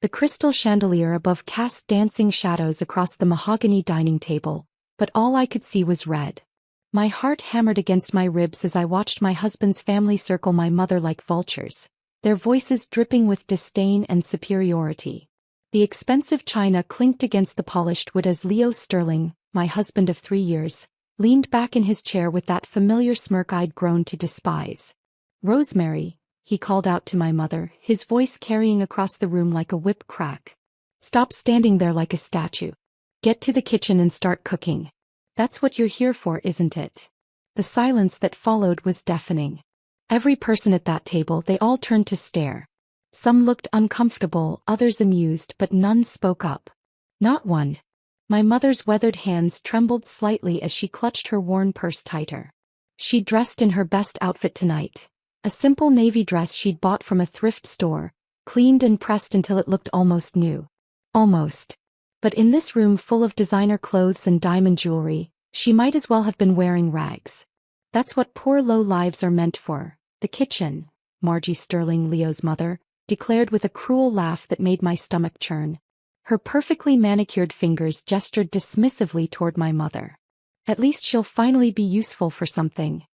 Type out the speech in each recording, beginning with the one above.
The crystal chandelier above cast dancing shadows across the mahogany dining table, but all I could see was red. My heart hammered against my ribs as I watched my husband's family circle my mother like vultures, their voices dripping with disdain and superiority. The expensive china clinked against the polished wood as Leo Sterling, my husband of 3 years, leaned back in his chair with that familiar smirk I'd grown to despise. "Rosemary," he called out to my mother, his voice carrying across the room like a whip crack. "Stop standing there like a statue. Get to the kitchen and start cooking. That's what you're here for, isn't it?" The silence that followed was deafening. Every person at that table, they all turned to stare. Some looked uncomfortable, others amused, but none spoke up. Not one. My mother's weathered hands trembled slightly as she clutched her worn purse tighter. She dressed in her best outfit tonight. A simple navy dress she'd bought from a thrift store, cleaned and pressed until it looked almost new. Almost. But in this room full of designer clothes and diamond jewelry, she might as well have been wearing rags. That's what poor low lives are meant for. The kitchen, Margie Sterling, Leo's mother, declared with a cruel laugh that made my stomach churn. Her perfectly manicured fingers gestured dismissively toward my mother. "At least she'll finally be useful for something."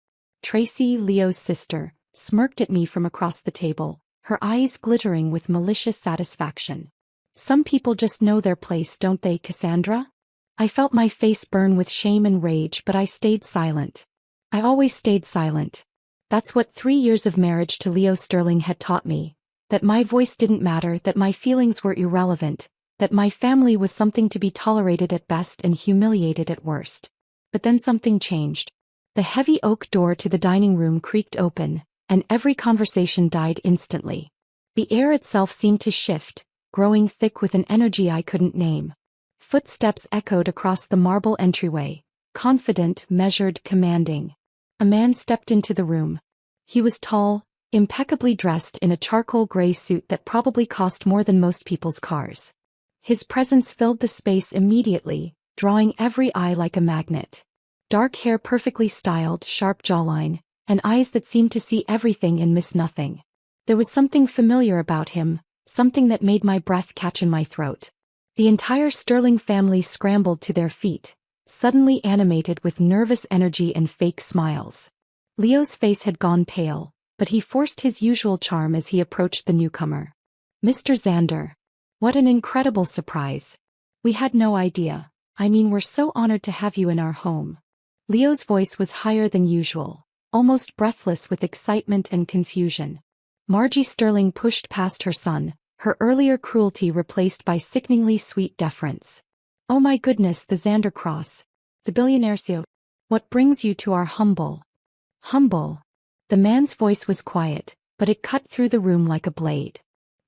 Tracy, Leo's sister, smirked at me from across the table, her eyes glittering with malicious satisfaction. "Some people just know their place, don't they, Cassandra?" I felt my face burn with shame and rage, but I stayed silent. I always stayed silent. That's what 3 years of marriage to Leo Sterling had taught me. That my voice didn't matter, that my feelings were irrelevant, that my family was something to be tolerated at best and humiliated at worst. But then something changed. The heavy oak door to the dining room creaked open, and every conversation died instantly. The air itself seemed to shift, growing thick with an energy I couldn't name. Footsteps echoed across the marble entryway, confident, measured, commanding. A man stepped into the room. He was tall, impeccably dressed in a charcoal gray suit that probably cost more than most people's cars. His presence filled the space immediately, drawing every eye like a magnet. Dark hair perfectly styled, sharp jawline, and eyes that seemed to see everything and miss nothing. There was something familiar about him, something that made my breath catch in my throat. The entire Sterling family scrambled to their feet, suddenly animated with nervous energy and fake smiles. Leo's face had gone pale, but he forced his usual charm as he approached the newcomer. "Mr. Xander. What an incredible surprise. We had no idea. I mean, we're so honored to have you in our home." Leo's voice was higher than usual, almost breathless with excitement and confusion. Margie Sterling pushed past her son, her earlier cruelty replaced by sickeningly sweet deference. "Oh my goodness, the Xander Cross. The Billionaire CEO. What brings you to our humble?" Humble. The man's voice was quiet, but it cut through the room like a blade.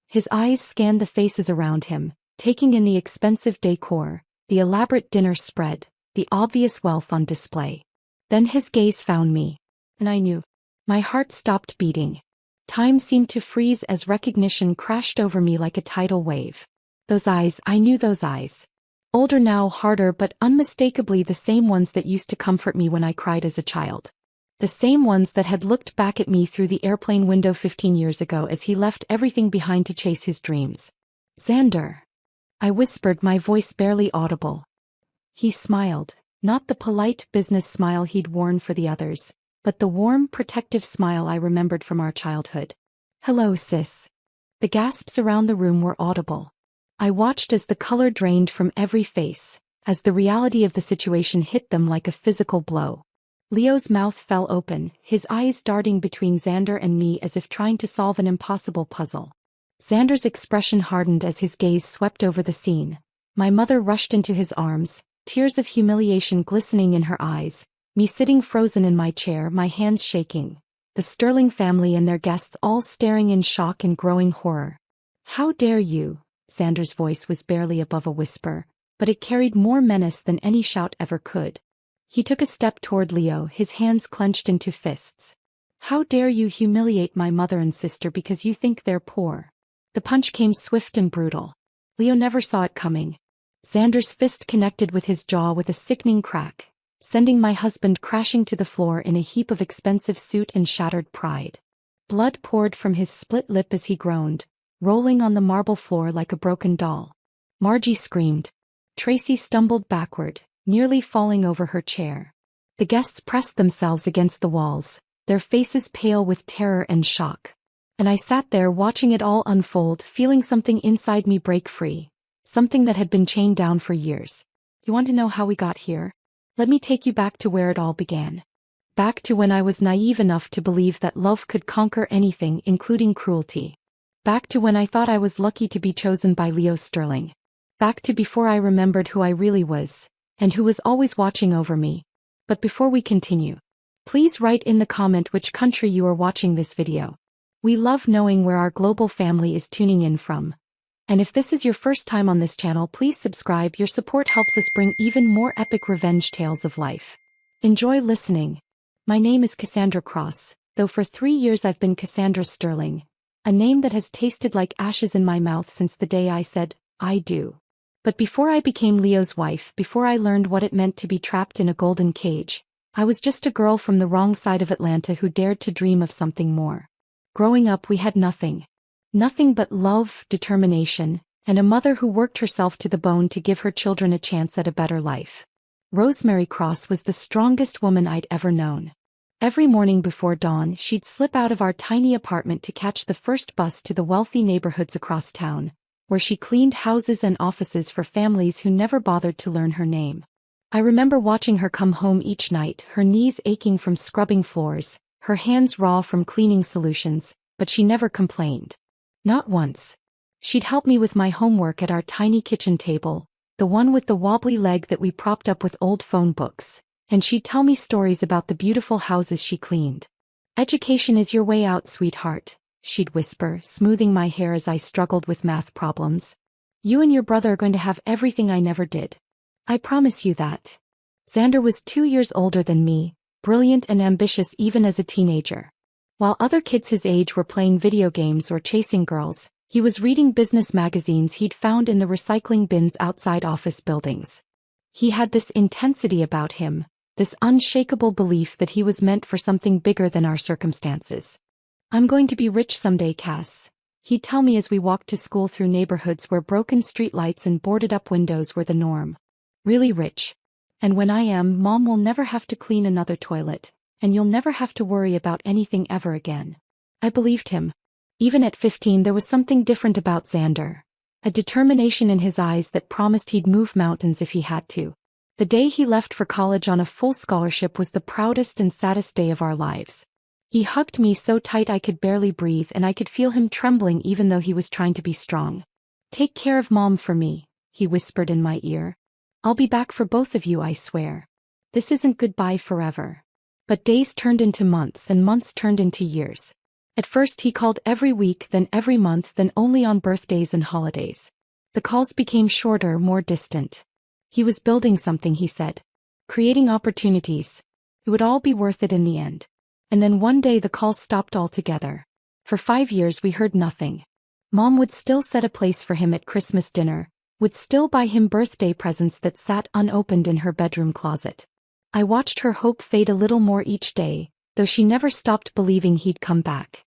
His eyes scanned the faces around him, taking in the expensive decor, the elaborate dinner spread, the obvious wealth on display. Then his gaze found me, and I knew. My heart stopped beating. Time seemed to freeze as recognition crashed over me like a tidal wave. Those eyes, I knew those eyes. Older now, harder, but unmistakably the same ones that used to comfort me when I cried as a child. The same ones that had looked back at me through the airplane window 15 years ago as he left everything behind to chase his dreams. "Xander," I whispered, my voice barely audible. He smiled, not the polite business smile he'd worn for the others, but the warm, protective smile I remembered from our childhood. "Hello, sis." The gasps around the room were audible. I watched as the color drained from every face, as the reality of the situation hit them like a physical blow. Leo's mouth fell open, his eyes darting between Xander and me as if trying to solve an impossible puzzle. Xander's expression hardened as his gaze swept over the scene. My mother rushed into his arms, tears of humiliation glistening in her eyes, me sitting frozen in my chair, my hands shaking. The Sterling family and their guests all staring in shock and growing horror. "How dare you?" Xander's voice was barely above a whisper, but it carried more menace than any shout ever could. He took a step toward Leo, his hands clenched into fists. "How dare you humiliate my mother and sister because you think they're poor?" The punch came swift and brutal. Leo never saw it coming. Xander's fist connected with his jaw with a sickening crack, sending my husband crashing to the floor in a heap of expensive suit and shattered pride. Blood poured from his split lip as he groaned, rolling on the marble floor like a broken doll. Margie screamed. Tracy stumbled backward, nearly falling over her chair. The guests pressed themselves against the walls, their faces pale with terror and shock. And I sat there watching it all unfold, feeling something inside me break free, something that had been chained down for years. You want to know how we got here? Let me take you back to where it all began. Back to when I was naive enough to believe that love could conquer anything, including cruelty. Back to when I thought I was lucky to be chosen by Leo Sterling. Back to before I remembered who I really was, and who was always watching over me. But before we continue, please write in the comment which country you are watching this video. We love knowing where our global family is tuning in from. And if this is your first time on this channel, please subscribe. Your support helps us bring even more epic revenge tales of life. Enjoy listening. My name is Cassandra Cross, though for 3 years I've been Cassandra Sterling, a name that has tasted like ashes in my mouth since the day I said, I do. But before I became Leo's wife, before I learned what it meant to be trapped in a golden cage, I was just a girl from the wrong side of Atlanta who dared to dream of something more. Growing up, we had nothing. Nothing but love, determination, and a mother who worked herself to the bone to give her children a chance at a better life. Rosemary Cross was the strongest woman I'd ever known. Every morning before dawn, she'd slip out of our tiny apartment to catch the first bus to the wealthy neighborhoods across town, where she cleaned houses and offices for families who never bothered to learn her name. I remember watching her come home each night, her knees aching from scrubbing floors, her hands raw from cleaning solutions, but she never complained. Not once. She'd help me with my homework at our tiny kitchen table, the one with the wobbly leg that we propped up with old phone books, and she'd tell me stories about the beautiful houses she cleaned. Education is your way out, sweetheart, she'd whisper, smoothing my hair as I struggled with math problems. You and your brother are going to have everything I never did. I promise you that. Xander was 2 years older than me, brilliant and ambitious even as a teenager. While other kids his age were playing video games or chasing girls, he was reading business magazines he'd found in the recycling bins outside office buildings. He had this intensity about him, this unshakable belief that he was meant for something bigger than our circumstances. I'm going to be rich someday, Cass, he'd tell me as we walked to school through neighborhoods where broken streetlights and boarded-up windows were the norm. Really rich. And when I am, Mom will never have to clean another toilet, and you'll never have to worry about anything ever again. I believed him. Even at 15, there was something different about Xander. A determination in his eyes that promised he'd move mountains if he had to. The day he left for college on a full scholarship was the proudest and saddest day of our lives. He hugged me so tight I could barely breathe, and I could feel him trembling even though he was trying to be strong. Take care of Mom for me, he whispered in my ear. I'll be back for both of you, I swear. This isn't goodbye forever. But days turned into months and months turned into years. At first he called every week, then every month, then only on birthdays and holidays. The calls became shorter, more distant. He was building something, he said. Creating opportunities. It would all be worth it in the end. And then one day the calls stopped altogether. For 5 years we heard nothing. Mom would still set a place for him at Christmas dinner, would still buy him birthday presents that sat unopened in her bedroom closet. I watched her hope fade a little more each day, though she never stopped believing he'd come back.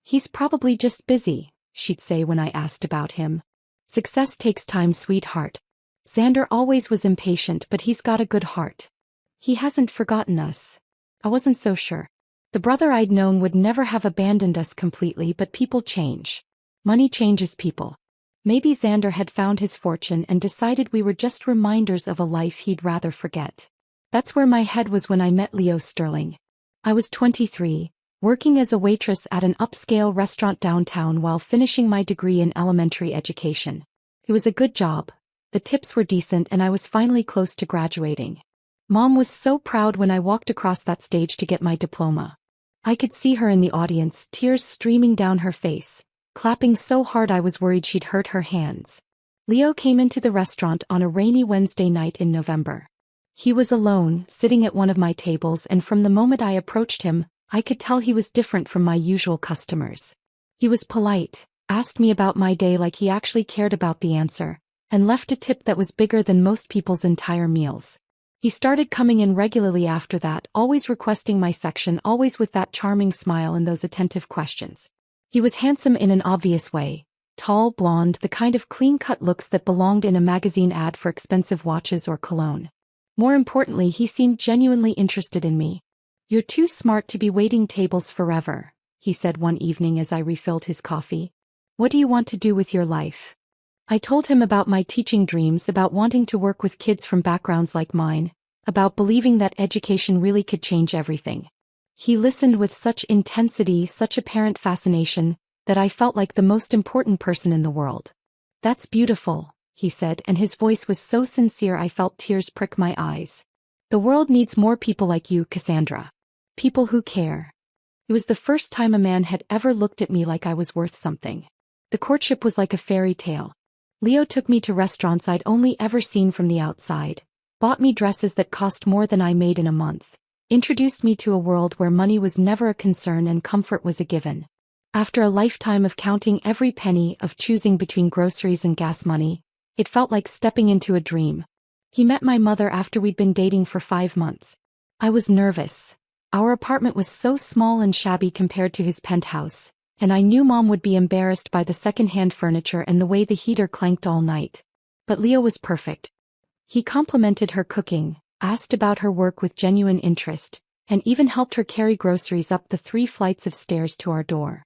He's probably just busy, she'd say when I asked about him. Success takes time, sweetheart. Xander always was impatient, but he's got a good heart. He hasn't forgotten us. I wasn't so sure. The brother I'd known would never have abandoned us completely, but people change. Money changes people. Maybe Xander had found his fortune and decided we were just reminders of a life he'd rather forget. That's where my head was when I met Leo Sterling. I was 23, working as a waitress at an upscale restaurant downtown while finishing my degree in elementary education. It was a good job. The tips were decent and I was finally close to graduating. Mom was so proud when I walked across that stage to get my diploma. I could see her in the audience, tears streaming down her face, clapping so hard I was worried she'd hurt her hands. Leo came into the restaurant on a rainy Wednesday night in November. He was alone, sitting at one of my tables, and from the moment I approached him, I could tell he was different from my usual customers. He was polite, asked me about my day like he actually cared about the answer, and left a tip that was bigger than most people's entire meals. He started coming in regularly after that, always requesting my section, always with that charming smile and those attentive questions. He was handsome in an obvious way, Tall, blonde, the kind of clean-cut looks that belonged in a magazine ad for expensive watches or cologne. More importantly, he seemed genuinely interested in me. "You're too smart to be waiting tables forever," he said one evening as I refilled his coffee. "What do you want to do with your life?" I told him about my teaching dreams, about wanting to work with kids from backgrounds like mine, about believing that education really could change everything. He listened with such intensity, such apparent fascination, that I felt like the most important person in the world. "That's beautiful," he said, and his voice was so sincere I felt tears prick my eyes. "The world needs more people like you, Cassandra. People who care." It was the first time a man had ever looked at me like I was worth something. The courtship was like a fairy tale. Leo took me to restaurants I'd only ever seen from the outside, bought me dresses that cost more than I made in a month, introduced me to a world where money was never a concern and comfort was a given. After a lifetime of counting every penny, of choosing between groceries and gas money, it felt like stepping into a dream. He met my mother after we'd been dating for 5 months. I was nervous. Our apartment was so small and shabby compared to his penthouse, and I knew Mom would be embarrassed by the second-hand furniture and the way the heater clanked all night. But Leo was perfect. He complimented her cooking, asked about her work with genuine interest, and even helped her carry groceries up the 3 flights of stairs to our door.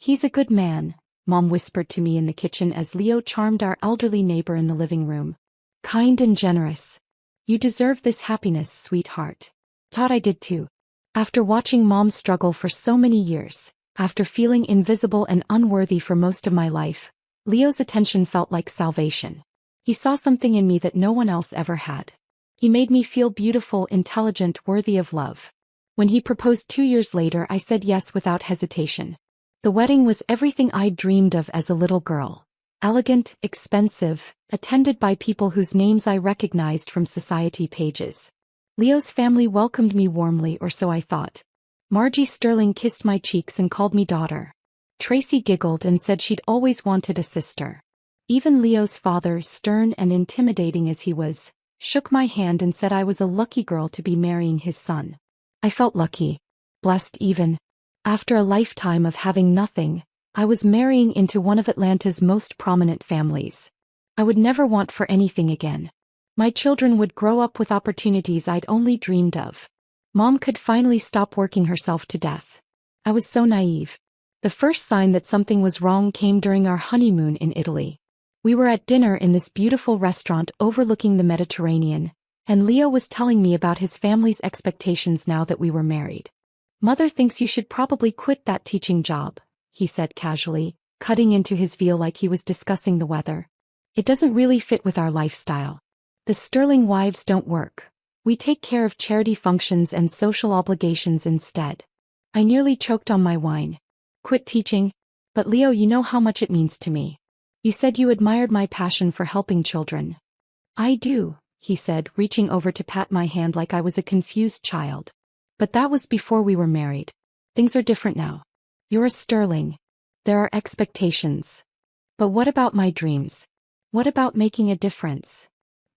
"He's a good man," Mom whispered to me in the kitchen as Leo charmed our elderly neighbor in the living room. "Kind and generous. You deserve this happiness, sweetheart." Thought I did too. After watching Mom struggle for so many years, after feeling invisible and unworthy for most of my life, Leo's attention felt like salvation. He saw something in me that no one else ever had. He made me feel beautiful, intelligent, worthy of love. When he proposed 2 years later, I said yes without hesitation. The wedding was everything I'd dreamed of as a little girl. Elegant, expensive, attended by people whose names I recognized from society pages. Leo's family welcomed me warmly, or so I thought. Margie Sterling kissed my cheeks and called me daughter. Tracy giggled and said she'd always wanted a sister. Even Leo's father, stern and intimidating as he was, shook my hand and said I was a lucky girl to be marrying his son. I felt lucky. Blessed even. After a lifetime of having nothing, I was marrying into one of Atlanta's most prominent families. I would never want for anything again. My children would grow up with opportunities I'd only dreamed of. Mom could finally stop working herself to death. I was so naive. The first sign that something was wrong came during our honeymoon in Italy. We were at dinner in this beautiful restaurant overlooking the Mediterranean, and Leo was telling me about his family's expectations now that we were married. "Mother thinks you should probably quit that teaching job," he said casually, cutting into his veal like he was discussing the weather. "It doesn't really fit with our lifestyle. The Sterling wives don't work. We take care of charity functions and social obligations instead." I nearly choked on my wine. "Quit teaching? But Leo, you know how much it means to me. You said you admired my passion for helping children." "I do," he said, reaching over to pat my hand like I was a confused child. "But that was before we were married. Things are different now. You're a Sterling. There are expectations. But what about my dreams? What about making a difference?"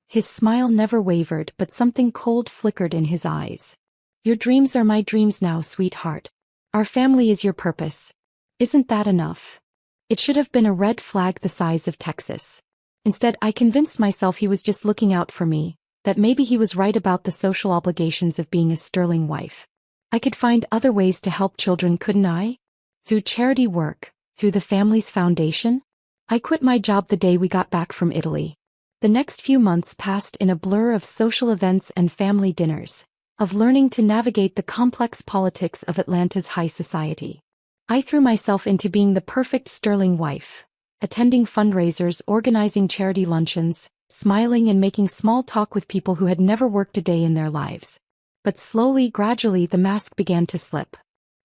His smile never wavered, but something cold flickered in his eyes. "Your dreams are my dreams now, sweetheart. Our family is your purpose. Isn't that enough?" It should have been a red flag the size of Texas. Instead, I convinced myself he was just looking out for me, that maybe he was right about the social obligations of being a Sterling wife. I could find other ways to help children, couldn't I? Through charity work, through the family's foundation? I quit my job the day we got back from Italy. The next few months passed in a blur of social events and family dinners, of learning to navigate the complex politics of Atlanta's high society. I threw myself into being the perfect Sterling wife, attending fundraisers, organizing charity luncheons, smiling and making small talk with people who had never worked a day in their lives. But slowly, gradually, the mask began to slip.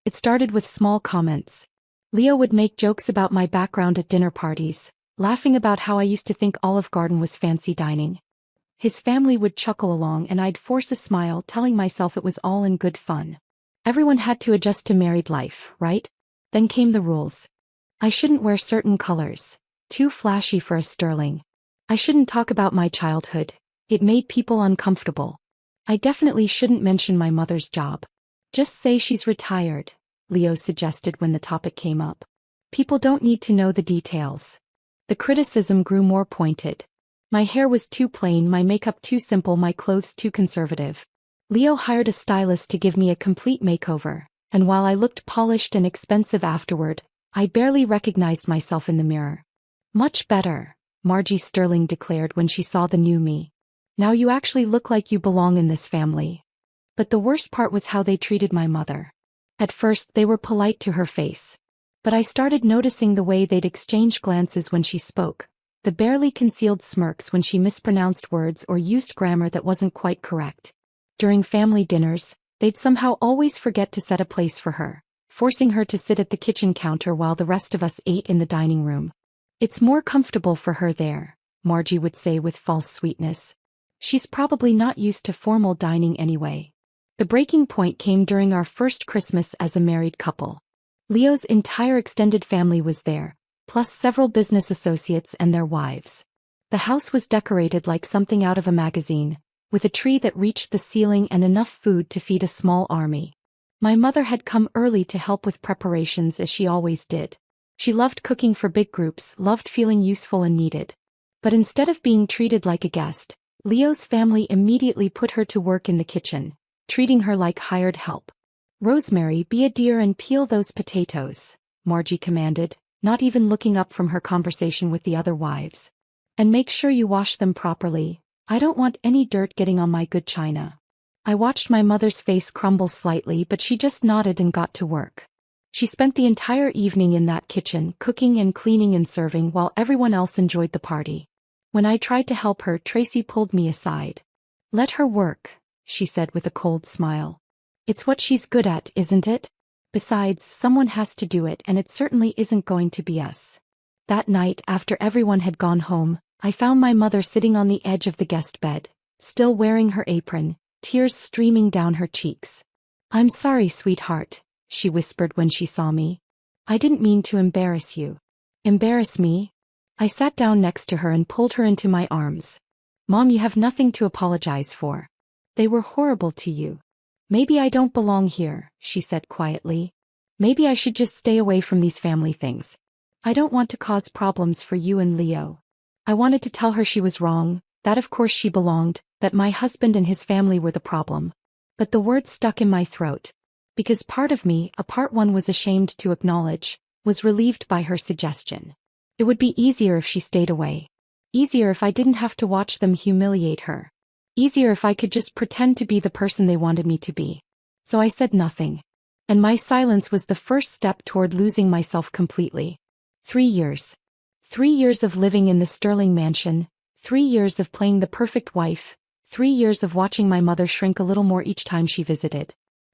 It started with small comments. Leo would make jokes about my background at dinner parties, laughing about how I used to think Olive Garden was fancy dining. His family would chuckle along and I'd force a smile, telling myself it was all in good fun. Everyone had to adjust to married life, right? Then came the rules. I shouldn't wear certain colors, too flashy for a Sterling. I shouldn't talk about my childhood, it made people uncomfortable. I definitely shouldn't mention my mother's job. Just say she's retired, Leo suggested when the topic came up. People don't need to know the details. The criticism grew more pointed. My hair was too plain, my makeup too simple, my clothes too conservative. Leo hired a stylist to give me a complete makeover, and while I looked polished and expensive afterward, I barely recognized myself in the mirror. Much better, Margie Sterling declared when she saw the new me. Now you actually look like you belong in this family. But the worst part was how they treated my mother. At first they were polite to her face. But I started noticing the way they'd exchange glances when she spoke, the barely concealed smirks when she mispronounced words or used grammar that wasn't quite correct. During family dinners, they'd somehow always forget to set a place for her, forcing her to sit at the kitchen counter while the rest of us ate in the dining room. It's more comfortable for her there, Margie would say with false sweetness. She's probably not used to formal dining anyway. The breaking point came during our first Christmas as a married couple. Leo's entire extended family was there, plus several business associates and their wives. The house was decorated like something out of a magazine, with a tree that reached the ceiling and enough food to feed a small army. My mother had come early to help with preparations as she always did. She loved cooking for big groups, loved feeling useful and needed. But instead of being treated like a guest, Leo's family immediately put her to work in the kitchen, treating her like hired help. "Rosemary, be a dear and peel those potatoes," Margie commanded, not even looking up from her conversation with the other wives. "And make sure you wash them properly. I don't want any dirt getting on my good china." I watched my mother's face crumble slightly, but she just nodded and got to work. She spent the entire evening in that kitchen, cooking and cleaning and serving while everyone else enjoyed the party. When I tried to help her, Tracy pulled me aside. "Let her work," she said with a cold smile. "It's what she's good at, isn't it? Besides, someone has to do it, and it certainly isn't going to be us." That night, after everyone had gone home, I found my mother sitting on the edge of the guest bed, still wearing her apron, tears streaming down her cheeks. "I'm sorry, sweetheart," she whispered when she saw me. "I didn't mean to embarrass you." "Embarrass me?" I sat down next to her and pulled her into my arms. "Mom, you have nothing to apologize for. They were horrible to you." "Maybe I don't belong here," she said quietly. "Maybe I should just stay away from these family things. I don't want to cause problems for you and Leo." I wanted to tell her she was wrong, that of course she belonged, that my husband and his family were the problem. But the words stuck in my throat. Because part of me, a part one was ashamed to acknowledge, was relieved by her suggestion. It would be easier if she stayed away. Easier if I didn't have to watch them humiliate her. Easier if I could just pretend to be the person they wanted me to be. So I said nothing. And my silence was the first step toward losing myself completely. 3 years. 3 years of living in the Sterling mansion, 3 years of playing the perfect wife, 3 years of watching my mother shrink a little more each time she visited.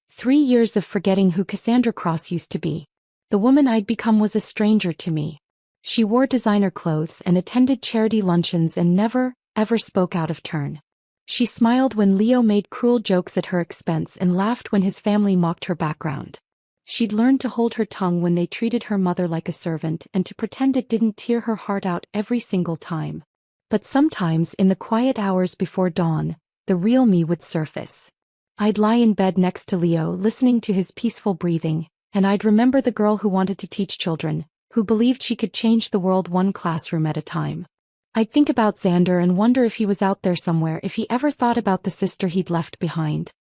3 years of forgetting who Cassandra Cross used to be. The woman I'd become was a stranger to me. She wore designer clothes and attended charity luncheons and never, ever spoke out of turn. She smiled when Leo made cruel jokes at her expense and laughed when his family mocked her background. She'd learned to hold her tongue when they treated her mother like a servant and to pretend it didn't tear her heart out every single time. But sometimes in the quiet hours before dawn, the real me would surface. I'd lie in bed next to Leo listening to his peaceful breathing, and I'd remember the girl who wanted to teach children, who believed she could change the world one classroom at a time. I'd think about Xander and wonder if he was out there somewhere, if he ever thought about the sister he'd left behind.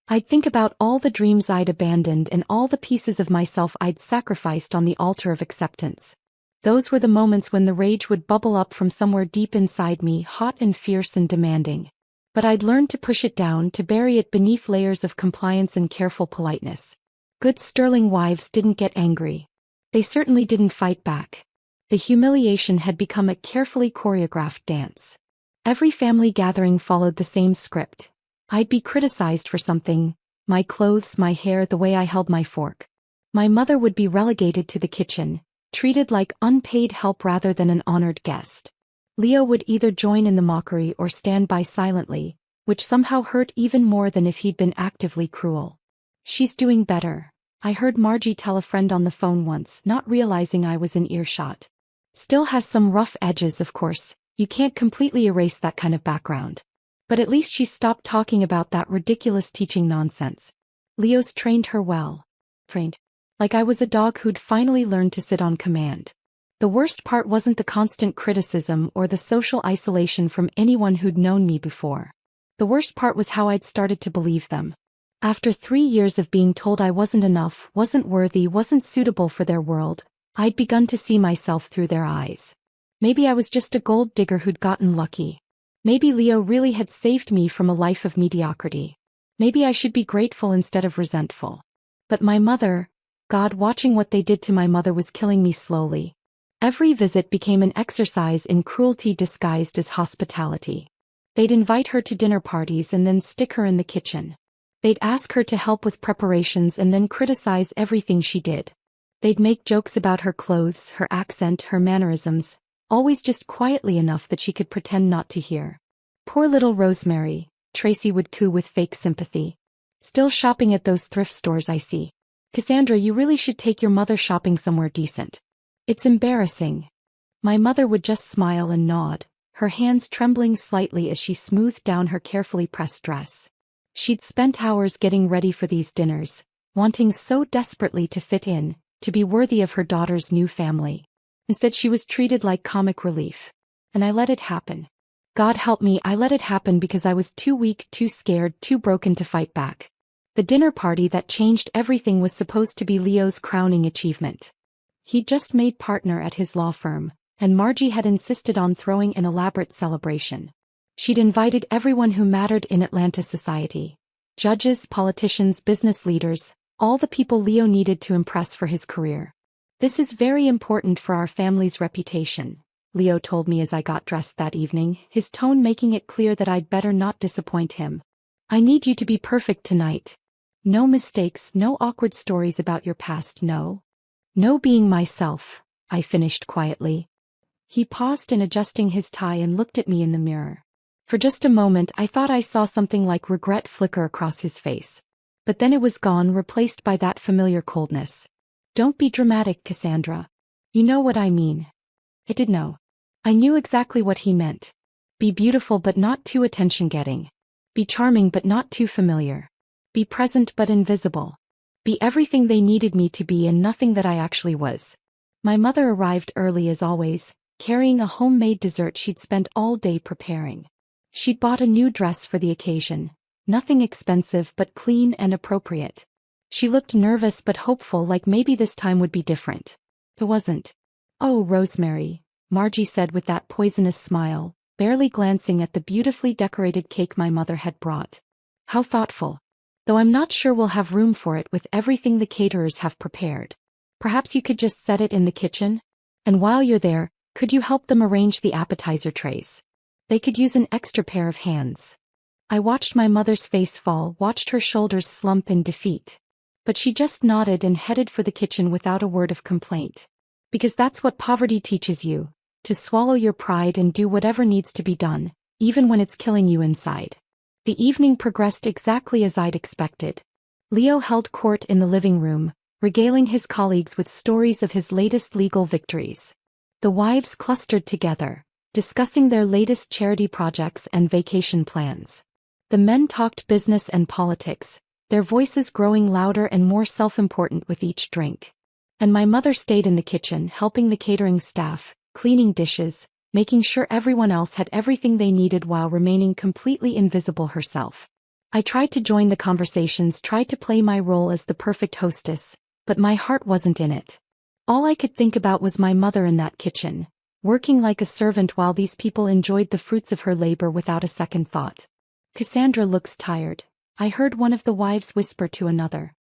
I'd think about all the dreams I'd abandoned and all the pieces of myself I'd sacrificed on the altar of acceptance. Those were the moments when the rage would bubble up from somewhere deep inside me, hot and fierce and demanding. But I'd learned to push it down, to bury it beneath layers of compliance and careful politeness. Good Sterling wives didn't get angry. They certainly didn't fight back. The humiliation had become a carefully choreographed dance. Every family gathering followed the same script. I'd be criticized for something, my clothes, my hair, the way I held my fork. My mother would be relegated to the kitchen, treated like unpaid help rather than an honored guest. Leo would either join in the mockery or stand by silently, which somehow hurt even more than if he'd been actively cruel. "She's doing better," I heard Margie tell a friend on the phone once, not realizing I was in earshot. "Still has some rough edges, of course. You can't completely erase that kind of background. But at least she stopped talking about that ridiculous teaching nonsense. Leo's trained her well." Trained. Like I was a dog who'd finally learned to sit on command. The worst part wasn't the constant criticism or the social isolation from anyone who'd known me before. The worst part was how I'd started to believe them. After 3 years of being told I wasn't enough, wasn't worthy, wasn't suitable for their world, I'd begun to see myself through their eyes. Maybe I was just a gold digger who'd gotten lucky. Maybe Leo really had saved me from a life of mediocrity. Maybe I should be grateful instead of resentful. But my mother, God, watching what they did to my mother was killing me slowly. Every visit became an exercise in cruelty disguised as hospitality. They'd invite her to dinner parties and then stick her in the kitchen. They'd ask her to help with preparations and then criticize everything she did. They'd make jokes about her clothes, her accent, her mannerisms, always just quietly enough that she could pretend not to hear. Poor little Rosemary, Tracy would coo with fake sympathy. Still shopping at those thrift stores, I see. Cassandra, you really should take your mother shopping somewhere decent. It's embarrassing. My mother would just smile and nod, her hands trembling slightly as she smoothed down her carefully pressed dress. She'd spent hours getting ready for these dinners, wanting so desperately to fit in, to be worthy of her daughter's new family. Instead, she was treated like comic relief. And I let it happen. God help me, I let it happen because I was too weak, too scared, too broken to fight back. The dinner party that changed everything was supposed to be Leo's crowning achievement. He'd just made partner at his law firm, and Margie had insisted on throwing an elaborate celebration. She'd invited everyone who mattered in Atlanta society. Judges, politicians, business leaders, all the people Leo needed to impress for his career. This is very important for our family's reputation, Leo told me as I got dressed that evening, his tone making it clear that I'd better not disappoint him. I need you to be perfect tonight. No mistakes, no awkward stories about your past, no being myself, I finished quietly. He paused in adjusting his tie and looked at me in the mirror. For just a moment I thought I saw something like regret flicker across his face. But then it was gone, replaced by that familiar coldness. Don't be dramatic, Cassandra. You know what I mean. I did know. I knew exactly what he meant. Be beautiful but not too attention-getting. Be charming but not too familiar. Be present but invisible. Be everything they needed me to be and nothing that I actually was. My mother arrived early as always, carrying a homemade dessert she'd spent all day preparing. She'd bought a new dress for the occasion, nothing expensive but clean and appropriate. She looked nervous but hopeful, like maybe this time would be different. It wasn't. Oh, Rosemary, Margie said with that poisonous smile, barely glancing at the beautifully decorated cake my mother had brought. How thoughtful. Though I'm not sure we'll have room for it with everything the caterers have prepared. Perhaps you could just set it in the kitchen? And while you're there, could you help them arrange the appetizer trays? They could use an extra pair of hands. I watched my mother's face fall, watched her shoulders slump in defeat. But she just nodded and headed for the kitchen without a word of complaint. Because that's what poverty teaches you, to swallow your pride and do whatever needs to be done, even when it's killing you inside. The evening progressed exactly as I'd expected. Leo held court in the living room, regaling his colleagues with stories of his latest legal victories. The wives clustered together, discussing their latest charity projects and vacation plans. The men talked business and politics, their voices growing louder and more self-important with each drink. And my mother stayed in the kitchen, helping the catering staff, cleaning dishes, making sure everyone else had everything they needed while remaining completely invisible herself. I tried to join the conversations, tried to play my role as the perfect hostess, but my heart wasn't in it. All I could think about was my mother in that kitchen, working like a servant while these people enjoyed the fruits of her labor without a second thought. Cassandra looks tired, I heard one of the wives whisper to another.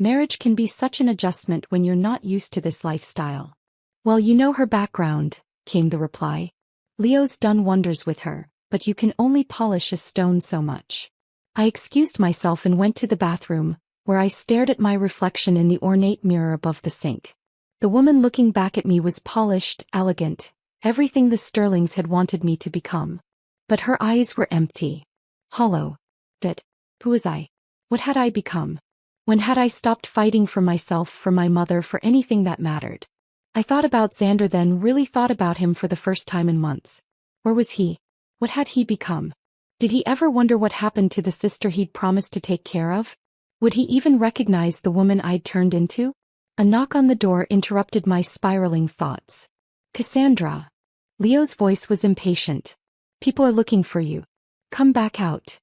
Marriage can be such an adjustment when you're not used to this lifestyle. Well, you know her background, came the reply. Leo's done wonders with her, but you can only polish a stone so much. I excused myself and went to the bathroom, where I stared at my reflection in the ornate mirror above the sink. The woman looking back at me was polished, elegant, everything the Sterlings had wanted me to become. But her eyes were empty. Hollow. Dead. Who was I? What had I become? When had I stopped fighting for myself, for my mother, for anything that mattered? I thought about Xander then, really thought about him for the first time in months. Where was he? What had he become? Did he ever wonder what happened to the sister he'd promised to take care of? Would he even recognize the woman I'd turned into? A knock on the door interrupted my spiraling thoughts. Cassandra. Leo's voice was impatient. People are looking for you. Come back out.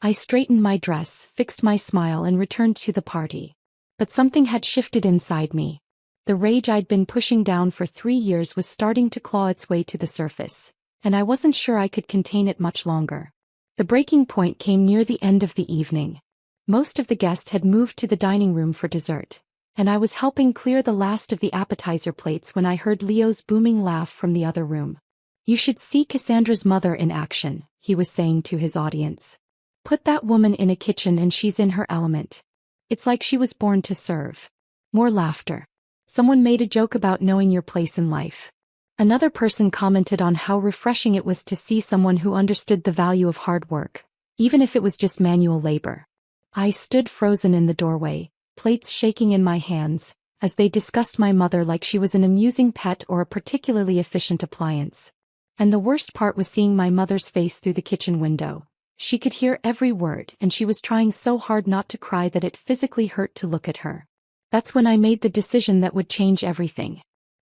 I straightened my dress, fixed my smile and returned to the party. But something had shifted inside me. The rage I'd been pushing down for 3 years was starting to claw its way to the surface, and I wasn't sure I could contain it much longer. The breaking point came near the end of the evening. Most of the guests had moved to the dining room for dessert, and I was helping clear the last of the appetizer plates when I heard Leo's booming laugh from the other room. You should see Cassandra's mother in action, he was saying to his audience. Put that woman in a kitchen and she's in her element. It's like she was born to serve. More laughter. Someone made a joke about knowing your place in life. Another person commented on how refreshing it was to see someone who understood the value of hard work, even if it was just manual labor. I stood frozen in the doorway, plates shaking in my hands, as they discussed my mother like she was an amusing pet or a particularly efficient appliance. And the worst part was seeing my mother's face through the kitchen window. She could hear every word and she was trying so hard not to cry that it physically hurt to look at her. That's when I made the decision that would change everything.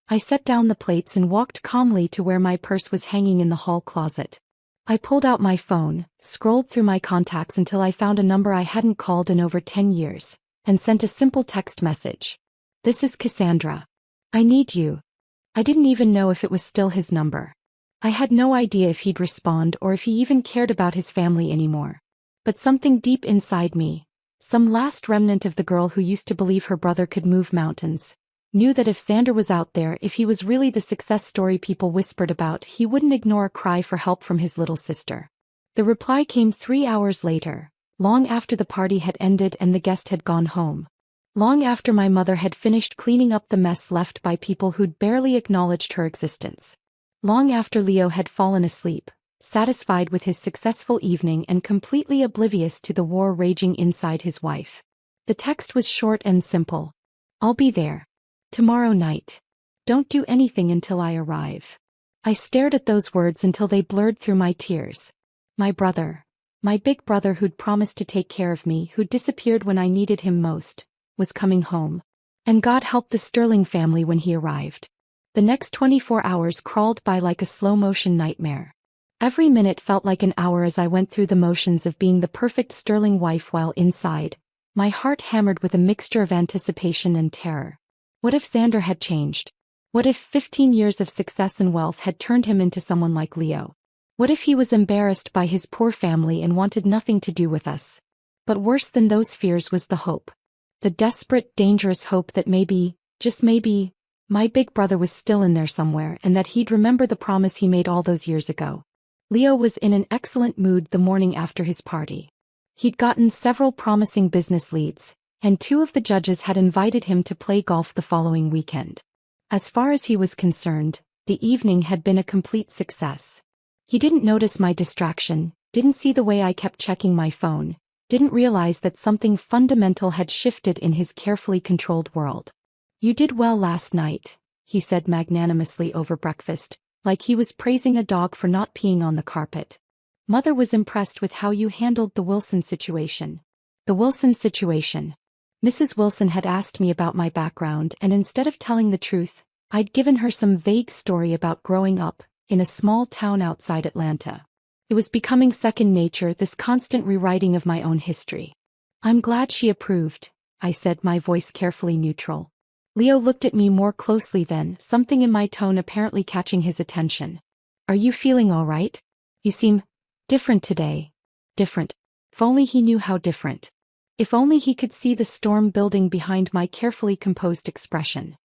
I set down the plates and walked calmly to where my purse was hanging in the hall closet. I pulled out my phone, scrolled through my contacts until I found a number I hadn't called in over 10 years, and sent a simple text message. This is Cassandra. I need you. I didn't even know if it was still his number. I had no idea if he'd respond or if he even cared about his family anymore. But something deep inside me, some last remnant of the girl who used to believe her brother could move mountains, knew that if Xander was out there, if he was really the success story people whispered about, he wouldn't ignore a cry for help from his little sister. The reply came 3 hours later, long after the party had ended and the guest had gone home. Long after my mother had finished cleaning up the mess left by people who'd barely acknowledged her existence. Long after Leo had fallen asleep, satisfied with his successful evening and completely oblivious to the war raging inside his wife. The text was short and simple. I'll be there. Tomorrow night. Don't do anything until I arrive. I stared at those words until they blurred through my tears. My brother, my big brother who'd promised to take care of me, who disappeared when I needed him most, was coming home. And God help the Sterling family when he arrived. The next 24 hours crawled by like a slow-motion nightmare. Every minute felt like an hour as I went through the motions of being the perfect Sterling wife while inside, my heart hammered with a mixture of anticipation and terror. What if Xander had changed? What if 15 years of success and wealth had turned him into someone like Leo? What if he was embarrassed by his poor family and wanted nothing to do with us? But worse than those fears was the hope. The desperate, dangerous hope that maybe, just maybe, my big brother was still in there somewhere and that he'd remember the promise he made all those years ago. Leo was in an excellent mood the morning after his party. He'd gotten several promising business leads, and 2 of the judges had invited him to play golf the following weekend. As far as he was concerned, the evening had been a complete success. He didn't notice my distraction, didn't see the way I kept checking my phone, didn't realize that something fundamental had shifted in his carefully controlled world. You did well last night, he said magnanimously over breakfast, like he was praising a dog for not peeing on the carpet. Mother was impressed with how you handled the Wilson situation. The Wilson situation. Mrs. Wilson had asked me about my background, and instead of telling the truth, I'd given her some vague story about growing up in a small town outside Atlanta. It was becoming second nature, this constant rewriting of my own history. I'm glad she approved, I said, my voice carefully neutral. Leo looked at me more closely then, something in my tone apparently catching his attention. Are you feeling all right? You seem different today. Different. If only he knew how different. If only he could see the storm building behind my carefully composed expression.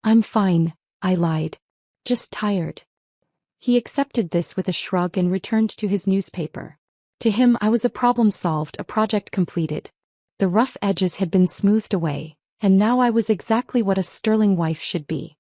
I'm fine, I lied. Just tired. He accepted this with a shrug and returned to his newspaper. To him I was a problem solved, a project completed. The rough edges had been smoothed away, and now I was exactly what a Sterling wife should be.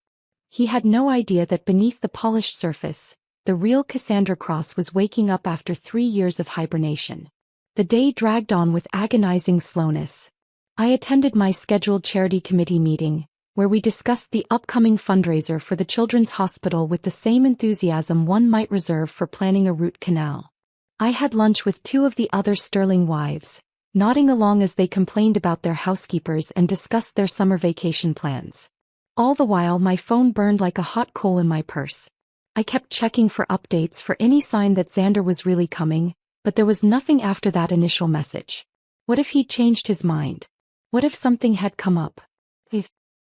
He had no idea that beneath the polished surface, the real Cassandra Cross was waking up after 3 years of hibernation. The day dragged on with agonizing slowness. I attended my scheduled charity committee meeting, where we discussed the upcoming fundraiser for the Children's Hospital with the same enthusiasm one might reserve for planning a root canal. I had lunch with 2 of the other Sterling wives, nodding along as they complained about their housekeepers and discussed their summer vacation plans. All the while my phone burned like a hot coal in my purse. I kept checking for updates for any sign that Xander was really coming, but there was nothing after that initial message. What if he'd changed his mind? What if something had come up?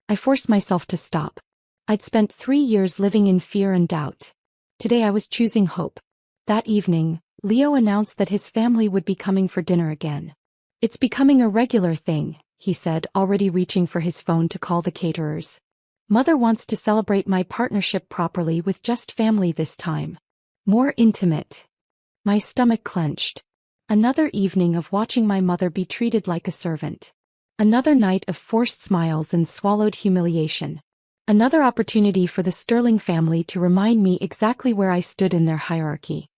I forced myself to stop. I'd spent 3 years living in fear and doubt. Today I was choosing hope. That evening, Leo announced that his family would be coming for dinner again. "It's becoming a regular thing," he said, already reaching for his phone to call the caterers. "Mother wants to celebrate my partnership properly with just family this time. More intimate." My stomach clenched. Another evening of watching my mother be treated like a servant. Another night of forced smiles and swallowed humiliation. Another opportunity for the Sterling family to remind me exactly where I stood in their hierarchy.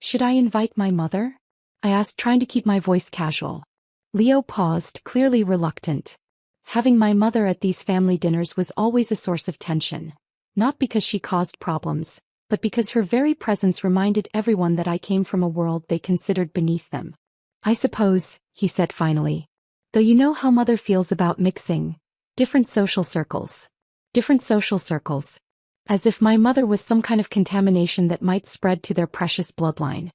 Should I invite my mother? I asked, trying to keep my voice casual. Leo paused, clearly reluctant. Having my mother at these family dinners was always a source of tension. Not because she caused problems, but because her very presence reminded everyone that I came from a world they considered beneath them. "I suppose," he said finally. "Though you know how mother feels about mixing different social circles." Different social circles. As if my mother was some kind of contamination that might spread to their precious bloodline.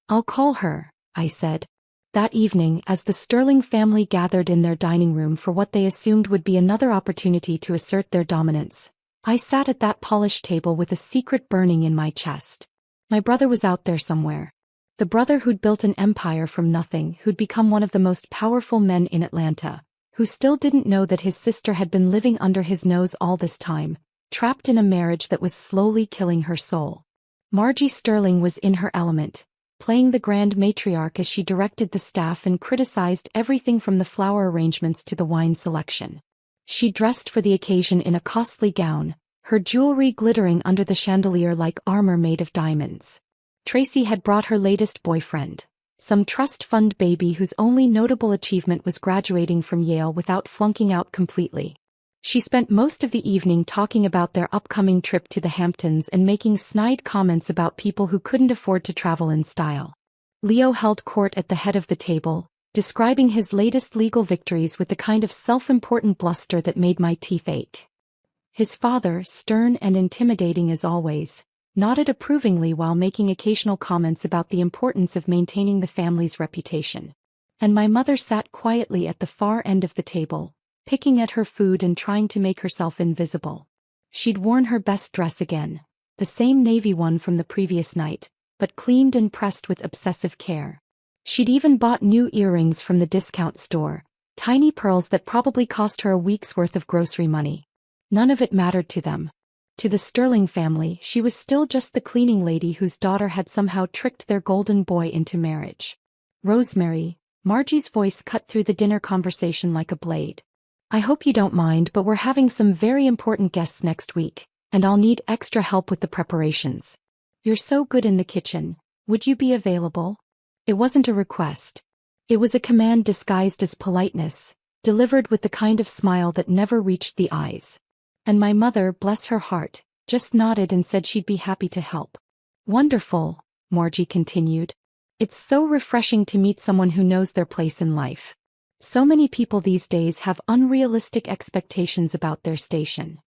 "I'll call her," I said. That evening, as the Sterling family gathered in their dining room for what they assumed would be another opportunity to assert their dominance, I sat at that polished table with a secret burning in my chest. My brother was out there somewhere. The brother who'd built an empire from nothing, who'd become one of the most powerful men in Atlanta, who still didn't know that his sister had been living under his nose all this time, trapped in a marriage that was slowly killing her soul. Margie Sterling was in her element, playing the grand matriarch as she directed the staff and criticized everything from the flower arrangements to the wine selection. She dressed for the occasion in a costly gown, her jewelry glittering under the chandelier like armor made of diamonds. Tracy had brought her latest boyfriend, some trust fund baby whose only notable achievement was graduating from Yale without flunking out completely. She spent most of the evening talking about their upcoming trip to the Hamptons and making snide comments about people who couldn't afford to travel in style. Leo held court at the head of the table, describing his latest legal victories with the kind of self-important bluster that made my teeth ache. His father, stern and intimidating as always, nodded approvingly while making occasional comments about the importance of maintaining the family's reputation. And my mother sat quietly at the far end of the table, picking at her food and trying to make herself invisible. She'd worn her best dress again, the same navy one from the previous night, but cleaned and pressed with obsessive care. She'd even bought new earrings from the discount store, tiny pearls that probably cost her a week's worth of grocery money. None of it mattered to them. To the Sterling family, she was still just the cleaning lady whose daughter had somehow tricked their golden boy into marriage. "Rosemary," Margie's voice cut through the dinner conversation like a blade. "I hope you don't mind, but we're having some very important guests next week, and I'll need extra help with the preparations. You're so good in the kitchen. Would you be available?" It wasn't a request. It was a command disguised as politeness, delivered with the kind of smile that never reached the eyes. And my mother, bless her heart, just nodded and said she'd be happy to help. "Wonderful," Margie continued. "It's so refreshing to meet someone who knows their place in life. So many people these days have unrealistic expectations about their station."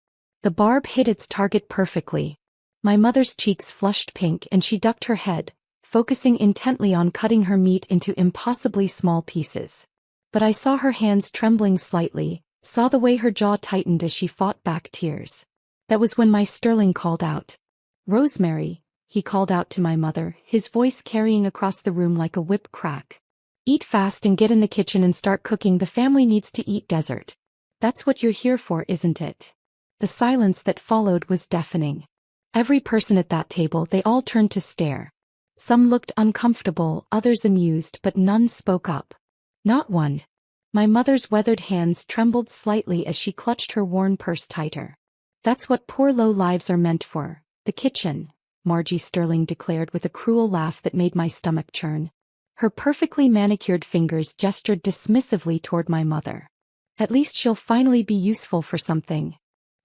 The barb hit its target perfectly. My mother's cheeks flushed pink and she ducked her head, focusing intently on cutting her meat into impossibly small pieces. But I saw her hands trembling slightly, saw the way her jaw tightened as she fought back tears. That was when my Sterling called out. "Rosemary," he called out to my mother, his voice carrying across the room like a whip crack. "Eat fast and get in the kitchen and start cooking. The family needs to eat dessert. That's what you're here for, isn't it?" The silence that followed was deafening. Every person at that table, they all turned to stare. Some looked uncomfortable, others amused, but none spoke up. Not one. My mother's weathered hands trembled slightly as she clutched her worn purse tighter. "That's what poor low lives are meant for, the kitchen," Margie Sterling declared with a cruel laugh that made my stomach churn. Her perfectly manicured fingers gestured dismissively toward my mother. "At least she'll finally be useful for something."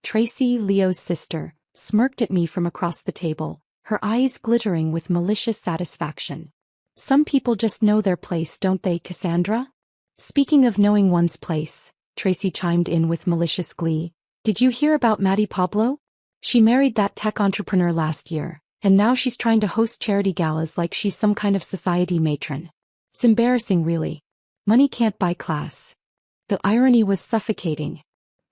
Tracy, Leo's sister, smirked at me from across the table, her eyes glittering with malicious satisfaction. Some people just know their place, don't they, Cassandra? Speaking of knowing one's place, Tracy chimed in with malicious glee. Did you hear about Maddie Pablo? She married that tech entrepreneur last year, and now she's trying to host charity galas like she's some kind of society matron. It's embarrassing, really. Money can't buy class. The irony was suffocating.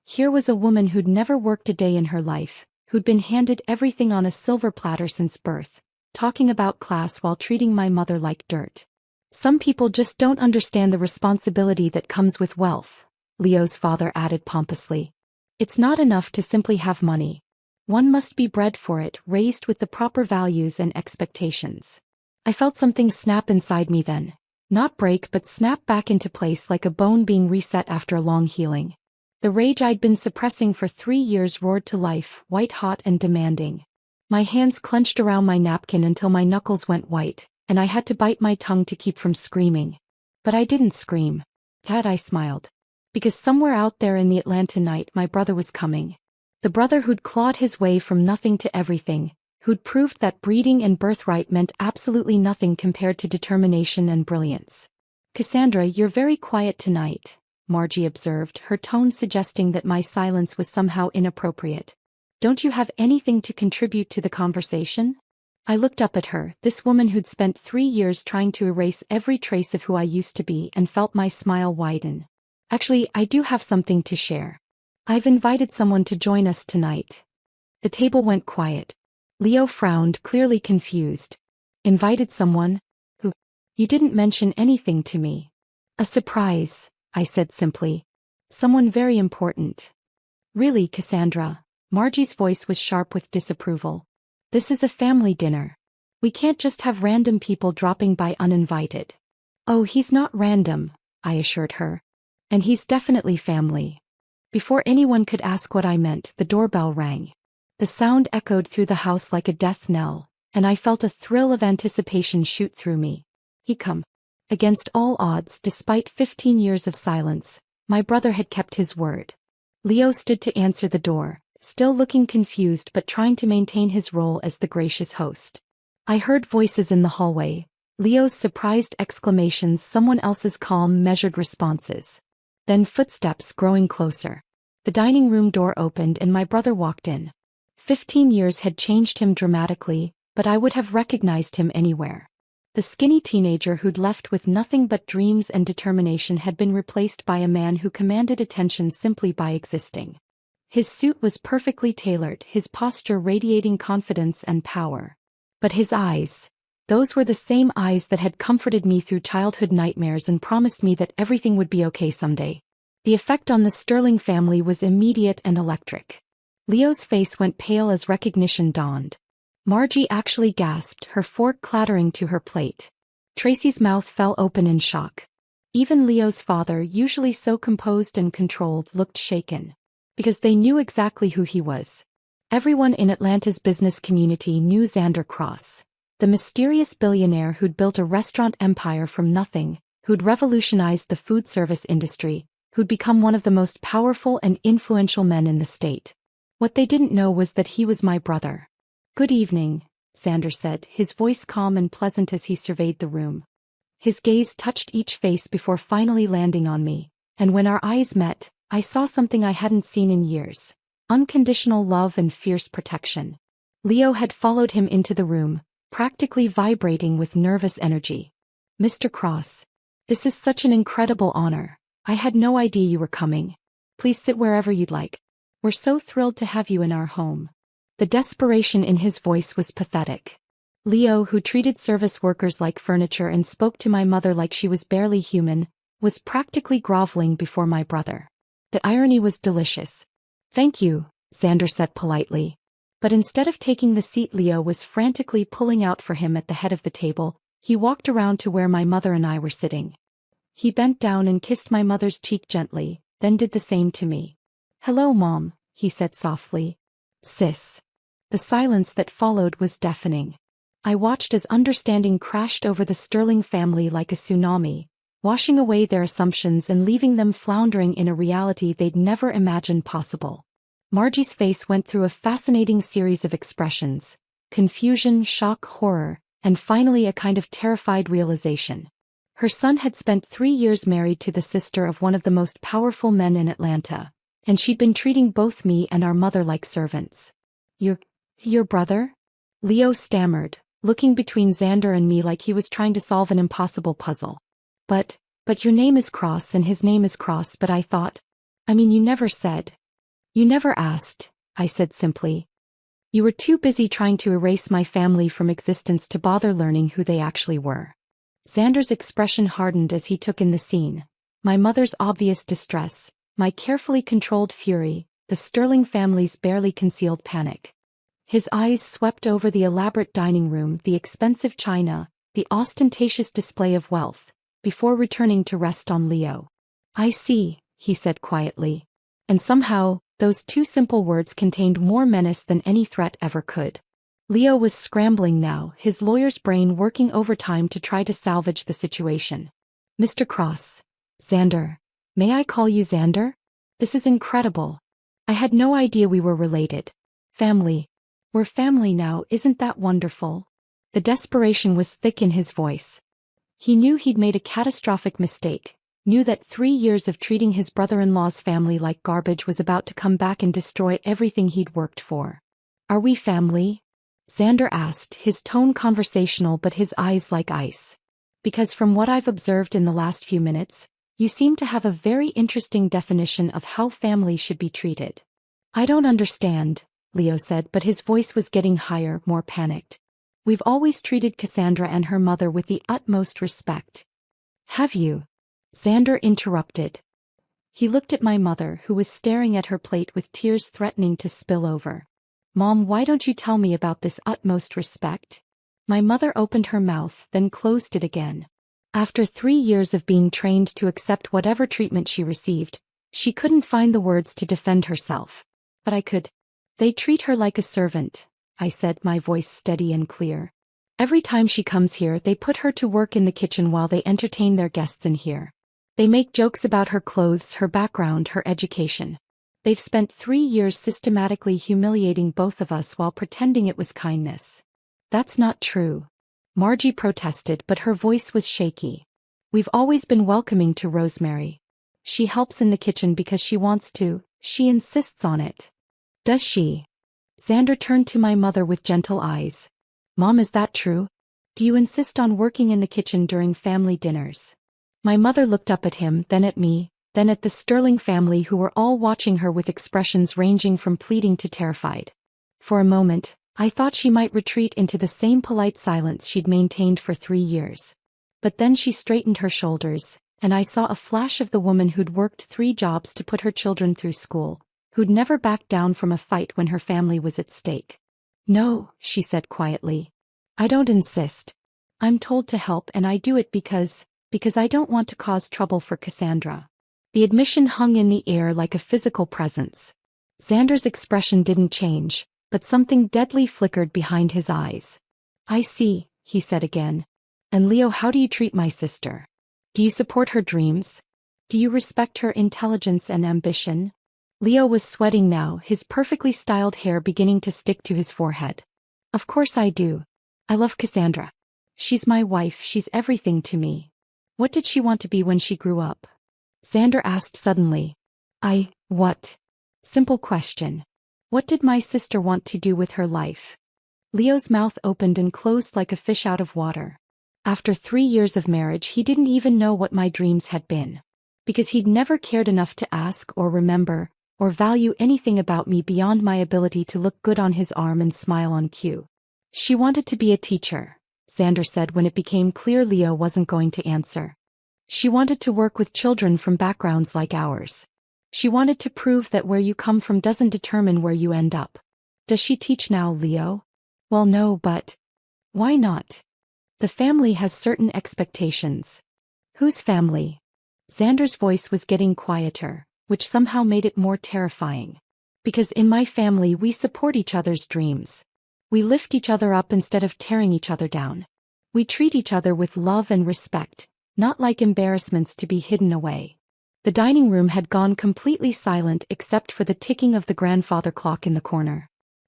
Here was a woman who'd never worked a day in her life, who'd been handed everything on a silver platter since birth, talking about class while treating my mother like dirt. Some people just don't understand the responsibility that comes with wealth, Leo's father added pompously. It's not enough to simply have money. One must be bred for it, raised with the proper values and expectations. I felt something snap inside me then. Not break but snap back into place like a bone being reset after a long healing. The rage I'd been suppressing for 3 years roared to life, white-hot and demanding. My hands clenched around my napkin until my knuckles went white, and I had to bite my tongue to keep from screaming. But I didn't scream. Instead, I smiled. Because somewhere out there in the Atlanta night my brother was coming. The brother who'd clawed his way from nothing to everything, who'd proved that breeding and birthright meant absolutely nothing compared to determination and brilliance. Cassandra, you're very quiet tonight, Margie observed, her tone suggesting that my silence was somehow inappropriate. Don't you have anything to contribute to the conversation? I looked up at her, this woman who'd spent 3 years trying to erase every trace of who I used to be, and felt my smile widen. Actually, I do have something to share. I've invited someone to join us tonight. The table went quiet. Leo frowned, clearly confused. Invited someone? Who? You didn't mention anything to me. A surprise, I said simply. Someone very important. Really, Cassandra? Margie's voice was sharp with disapproval. This is a family dinner. We can't just have random people dropping by uninvited. Oh, he's not random, I assured her. And he's definitely family. Before anyone could ask what I meant, the doorbell rang. The sound echoed through the house like a death knell, and I felt a thrill of anticipation shoot through me. He'd come. Against all odds, despite 15 years of silence, my brother had kept his word. Leo stood to answer the door, still looking confused but trying to maintain his role as the gracious host. I heard voices in the hallway, Leo's surprised exclamations, someone else's calm, measured responses. Then footsteps growing closer. The dining room door opened and my brother walked in. 15 years had changed him dramatically, but I would have recognized him anywhere. The skinny teenager who'd left with nothing but dreams and determination had been replaced by a man who commanded attention simply by existing. His suit was perfectly tailored, his posture radiating confidence and power. But his eyes, those were the same eyes that had comforted me through childhood nightmares and promised me that everything would be okay someday. The effect on the Sterling family was immediate and electric. Leo's face went pale as recognition dawned. Margie actually gasped, her fork clattering to her plate. Tracy's mouth fell open in shock. Even Leo's father, usually so composed and controlled, looked shaken. Because they knew exactly who he was. Everyone in Atlanta's business community knew Xander Cross. The mysterious billionaire who'd built a restaurant empire from nothing, who'd revolutionized the food service industry, who'd become one of the most powerful and influential men in the state. What they didn't know was that he was my brother. Good evening, Xander said, his voice calm and pleasant as he surveyed the room. His gaze touched each face before finally landing on me, and when our eyes met, I saw something I hadn't seen in years. Unconditional love and fierce protection. Leo had followed him into the room, practically vibrating with nervous energy. Mr. Cross, this is such an incredible honor. I had no idea you were coming. Please sit wherever you'd like. We're so thrilled to have you in our home. The desperation in his voice was pathetic. Leo, who treated service workers like furniture and spoke to my mother like she was barely human, was practically groveling before my brother. The irony was delicious. Thank you, Xander said politely. But instead of taking the seat Leo was frantically pulling out for him at the head of the table, he walked around to where my mother and I were sitting. He bent down and kissed my mother's cheek gently, then did the same to me. Hello, Mom, he said softly. Sis. The silence that followed was deafening. I watched as understanding crashed over the Sterling family like a tsunami, washing away their assumptions and leaving them floundering in a reality they'd never imagined possible. Margie's face went through a fascinating series of expressions: confusion, shock, horror, and finally a kind of terrified realization. Her son had spent 3 years married to the sister of one of the most powerful men in Atlanta, and she'd been treating both me and our mother like servants. Your brother? Leo stammered, looking between Xander and me like he was trying to solve an impossible puzzle. But your name is Cross and his name is Cross, but I thought. I mean, you never said. You never asked, I said simply. You were too busy trying to erase my family from existence to bother learning who they actually were. Xander's expression hardened as he took in the scene. My mother's obvious distress, my carefully controlled fury, the Sterling family's barely concealed panic. His eyes swept over the elaborate dining room, the expensive china, the ostentatious display of wealth, before returning to rest on Leo. I see, he said quietly. And somehow, those two simple words contained more menace than any threat ever could. Leo was scrambling now, his lawyer's brain working overtime to try to salvage the situation. Mr. Cross. Xander. May I call you Xander? This is incredible. I had no idea we were related. Family. We're family now, isn't that wonderful? The desperation was thick in his voice. He knew he'd made a catastrophic mistake, knew that 3 years of treating his brother-in-law's family like garbage was about to come back and destroy everything he'd worked for. Are we family? Xander asked, his tone conversational but his eyes like ice. Because from what I've observed in the last few minutes, you seem to have a very interesting definition of how family should be treated. I don't understand, Leo said, but his voice was getting higher, more panicked. We've always treated Cassandra and her mother with the utmost respect. Have you? Xander interrupted. He looked at my mother, who was staring at her plate with tears threatening to spill over. Mom, why don't you tell me about this utmost respect? My mother opened her mouth, then closed it again. After 3 years of being trained to accept whatever treatment she received, she couldn't find the words to defend herself. But I could. They treat her like a servant, I said, my voice steady and clear. Every time she comes here, they put her to work in the kitchen while they entertain their guests in here. They make jokes about her clothes, her background, her education. They've spent 3 years systematically humiliating both of us while pretending it was kindness. That's not true. Margie protested, but her voice was shaky. We've always been welcoming to Rosemary. She helps in the kitchen because she wants to, she insists on it. Does she? Xander turned to my mother with gentle eyes. Mom, is that true? Do you insist on working in the kitchen during family dinners? My mother looked up at him, then at me, then at the Sterling family, who were all watching her with expressions ranging from pleading to terrified. For a moment, I thought she might retreat into the same polite silence she'd maintained for 3 years. But then she straightened her shoulders, and I saw a flash of the woman who'd worked 3 jobs to put her children through school, who'd never backed down from a fight when her family was at stake. No, she said quietly. I don't insist. I'm told to help, and I do it because I don't want to cause trouble for Cassandra. The admission hung in the air like a physical presence. Xander's expression didn't change, but something deadly flickered behind his eyes. I see, he said again. And Leo, how do you treat my sister? Do you support her dreams? Do you respect her intelligence and ambition? Leo was sweating now, his perfectly styled hair beginning to stick to his forehead. Of course I do. I love Cassandra. She's my wife, she's everything to me. What did she want to be when she grew up? Xander asked suddenly. What? Simple question. What did my sister want to do with her life? Leo's mouth opened and closed like a fish out of water. After 3 years of marriage, he didn't even know what my dreams had been. Because he'd never cared enough to ask or remember, or value anything about me beyond my ability to look good on his arm and smile on cue. She wanted to be a teacher, Xander said when it became clear Leo wasn't going to answer. She wanted to work with children from backgrounds like ours. She wanted to prove that where you come from doesn't determine where you end up. Does she teach now, Leo? Well, no, but why not? The family has certain expectations. Whose family? Xander's voice was getting quieter, which somehow made it more terrifying. Because in my family we support each other's dreams. We lift each other up instead of tearing each other down. We treat each other with love and respect, not like embarrassments to be hidden away. The dining room had gone completely silent except for the ticking of the grandfather clock in the corner.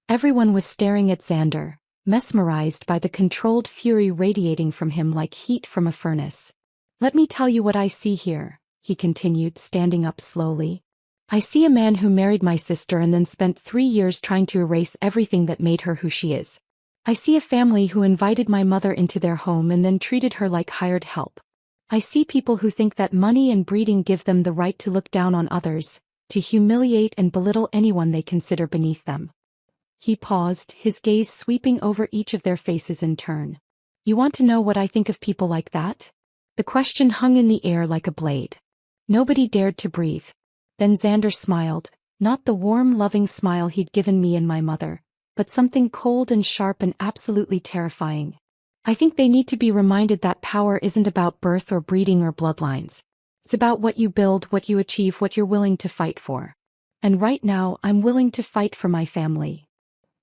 Everyone was staring at Xander, mesmerized by the controlled fury radiating from him like heat from a furnace. "Let me tell you what I see here," he continued, standing up slowly. "I see a man who married my sister and then spent 3 years trying to erase everything that made her who she is. I see a family who invited my mother into their home and then treated her like hired help. I see people who think that money and breeding give them the right to look down on others, to humiliate and belittle anyone they consider beneath them." He paused, his gaze sweeping over each of their faces in turn. "You want to know what I think of people like that?" The question hung in the air like a blade. Nobody dared to breathe. Then Xander smiled, not the warm, loving smile he'd given me and my mother, but something cold and sharp and absolutely terrifying. "I think they need to be reminded that power isn't about birth or breeding or bloodlines. It's about what you build, what you achieve, what you're willing to fight for. And right now, I'm willing to fight for my family."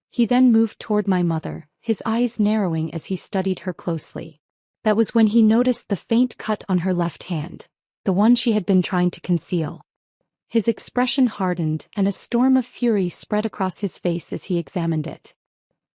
He then moved toward my mother, his eyes narrowing as he studied her closely. That was when he noticed the faint cut on her left hand, the one she had been trying to conceal. His expression hardened, and a storm of fury spread across his face as he examined it.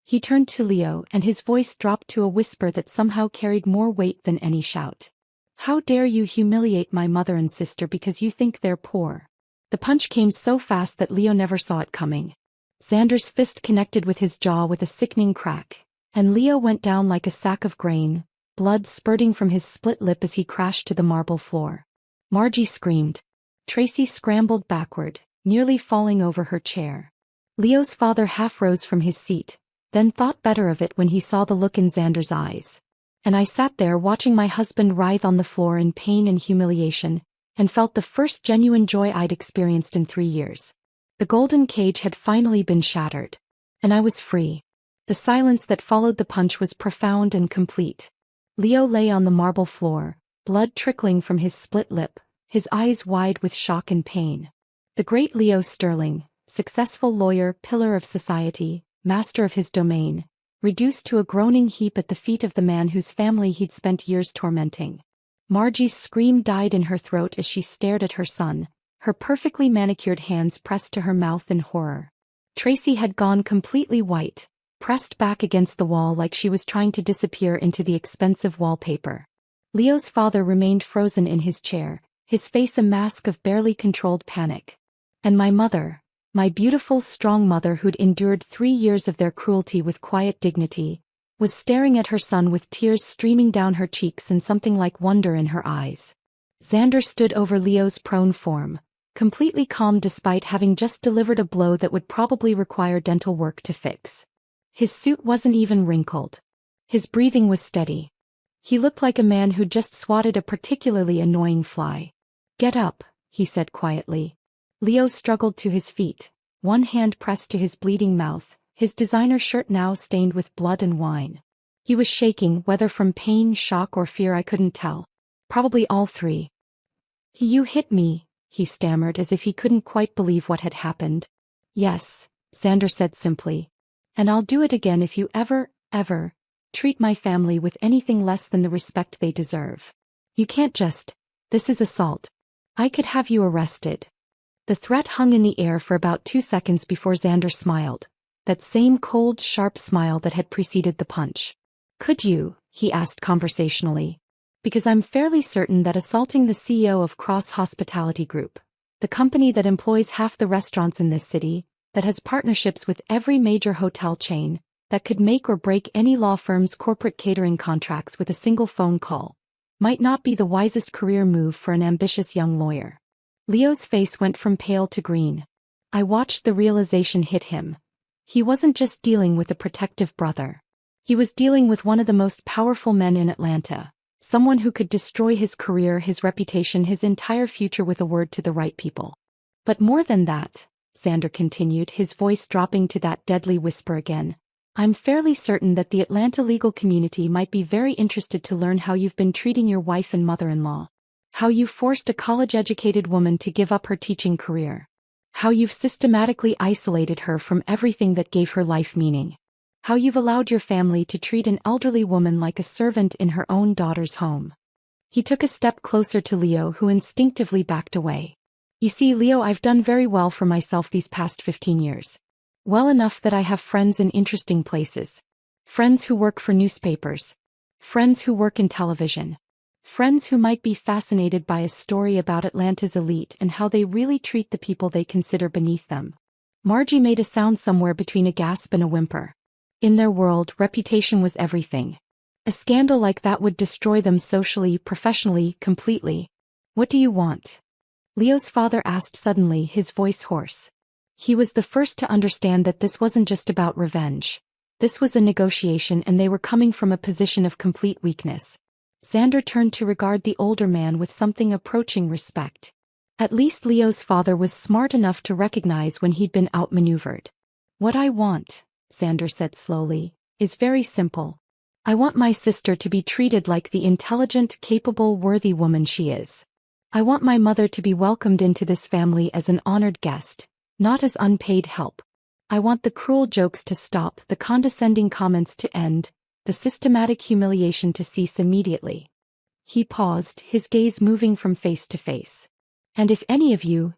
He turned to Leo, and his voice dropped to a whisper that somehow carried more weight than any shout. "How dare you humiliate my mother and sister because you think they're poor?" The punch came so fast that Leo never saw it coming. Xander's fist connected with his jaw with a sickening crack, and Leo went down like a sack of grain, blood spurting from his split lip as he crashed to the marble floor. Margie screamed. Tracy scrambled backward, nearly falling over her chair. Leo's father half rose from his seat, then thought better of it when he saw the look in Xander's eyes. And I sat there watching my husband writhe on the floor in pain and humiliation, and felt the first genuine joy I'd experienced in 3 years. The golden cage had finally been shattered. And I was free. The silence that followed the punch was profound and complete. Leo lay on the marble floor, blood trickling from his split lip, his eyes wide with shock and pain. The great Leo Sterling, successful lawyer, pillar of society, master of his domain, reduced to a groaning heap at the feet of the man whose family he'd spent years tormenting. Margie's scream died in her throat as she stared at her son, her perfectly manicured hands pressed to her mouth in horror. Tracy had gone completely white, pressed back against the wall like she was trying to disappear into the expensive wallpaper. Leo's father remained frozen in his chair, his face a mask of barely controlled panic. And my mother, my beautiful, strong mother who'd endured 3 years of their cruelty with quiet dignity, was staring at her son with tears streaming down her cheeks and something like wonder in her eyes. Xander stood over Leo's prone form, completely calm despite having just delivered a blow that would probably require dental work to fix. His suit wasn't even wrinkled. His breathing was steady. He looked like a man who'd just swatted a particularly annoying fly. "Get up," he said quietly. Leo struggled to his feet, one hand pressed to his bleeding mouth, his designer shirt now stained with blood and wine. He was shaking, whether from pain, shock, or fear I couldn't tell. Probably all three. "You hit me," he stammered as if he couldn't quite believe what had happened. "Yes," Xander said simply. "And I'll do it again if you ever treat my family with anything less than the respect they deserve. You can't just. This is assault. I could have you arrested." The threat hung in the air for about 2 seconds before Xander smiled, that same cold, sharp smile that had preceded the punch. "Could you?" he asked conversationally. "Because I'm fairly certain that assaulting the CEO of Cross Hospitality Group, the company that employs half the restaurants in this city, that has partnerships with every major hotel chain, that could make or break any law firm's corporate catering contracts with a single phone call, might not be the wisest career move for an ambitious young lawyer." Leo's face went from pale to green. I watched the realization hit him. He wasn't just dealing with a protective brother. He was dealing with one of the most powerful men in Atlanta, someone who could destroy his career, his reputation, his entire future with a word to the right people. "But more than that," Xander continued, his voice dropping to that deadly whisper again, "I'm fairly certain that the Atlanta legal community might be very interested to learn how you've been treating your wife and mother-in-law. How you forced a college-educated woman to give up her teaching career. How you've systematically isolated her from everything that gave her life meaning. How you've allowed your family to treat an elderly woman like a servant in her own daughter's home." He took a step closer to Leo, who instinctively backed away. "You see, Leo, I've done very well for myself these past 15 years. Well enough that I have friends in interesting places. Friends who work for newspapers. Friends who work in television. Friends who might be fascinated by a story about Atlanta's elite and how they really treat the people they consider beneath them. Margie made a sound somewhere between a gasp and a whimper. In their world, reputation was everything. A scandal like that would destroy them socially, professionally, completely. What do you want? Leo's father asked suddenly, his voice hoarse. He was the first to understand that this wasn't just about revenge. This was a negotiation, and they were coming from a position of complete weakness. Xander turned to regard the older man with something approaching respect. At least Leo's father was smart enough to recognize when he'd been outmaneuvered. What I want, Xander said slowly, is very simple. I want my sister to be treated like the intelligent, capable, worthy woman she is. I want my mother to be welcomed into this family as an honored guest, not as unpaid help. I want the cruel jokes to stop, the condescending comments to end, the systematic humiliation to cease immediately. He paused, his gaze moving from face to face. And if any of you,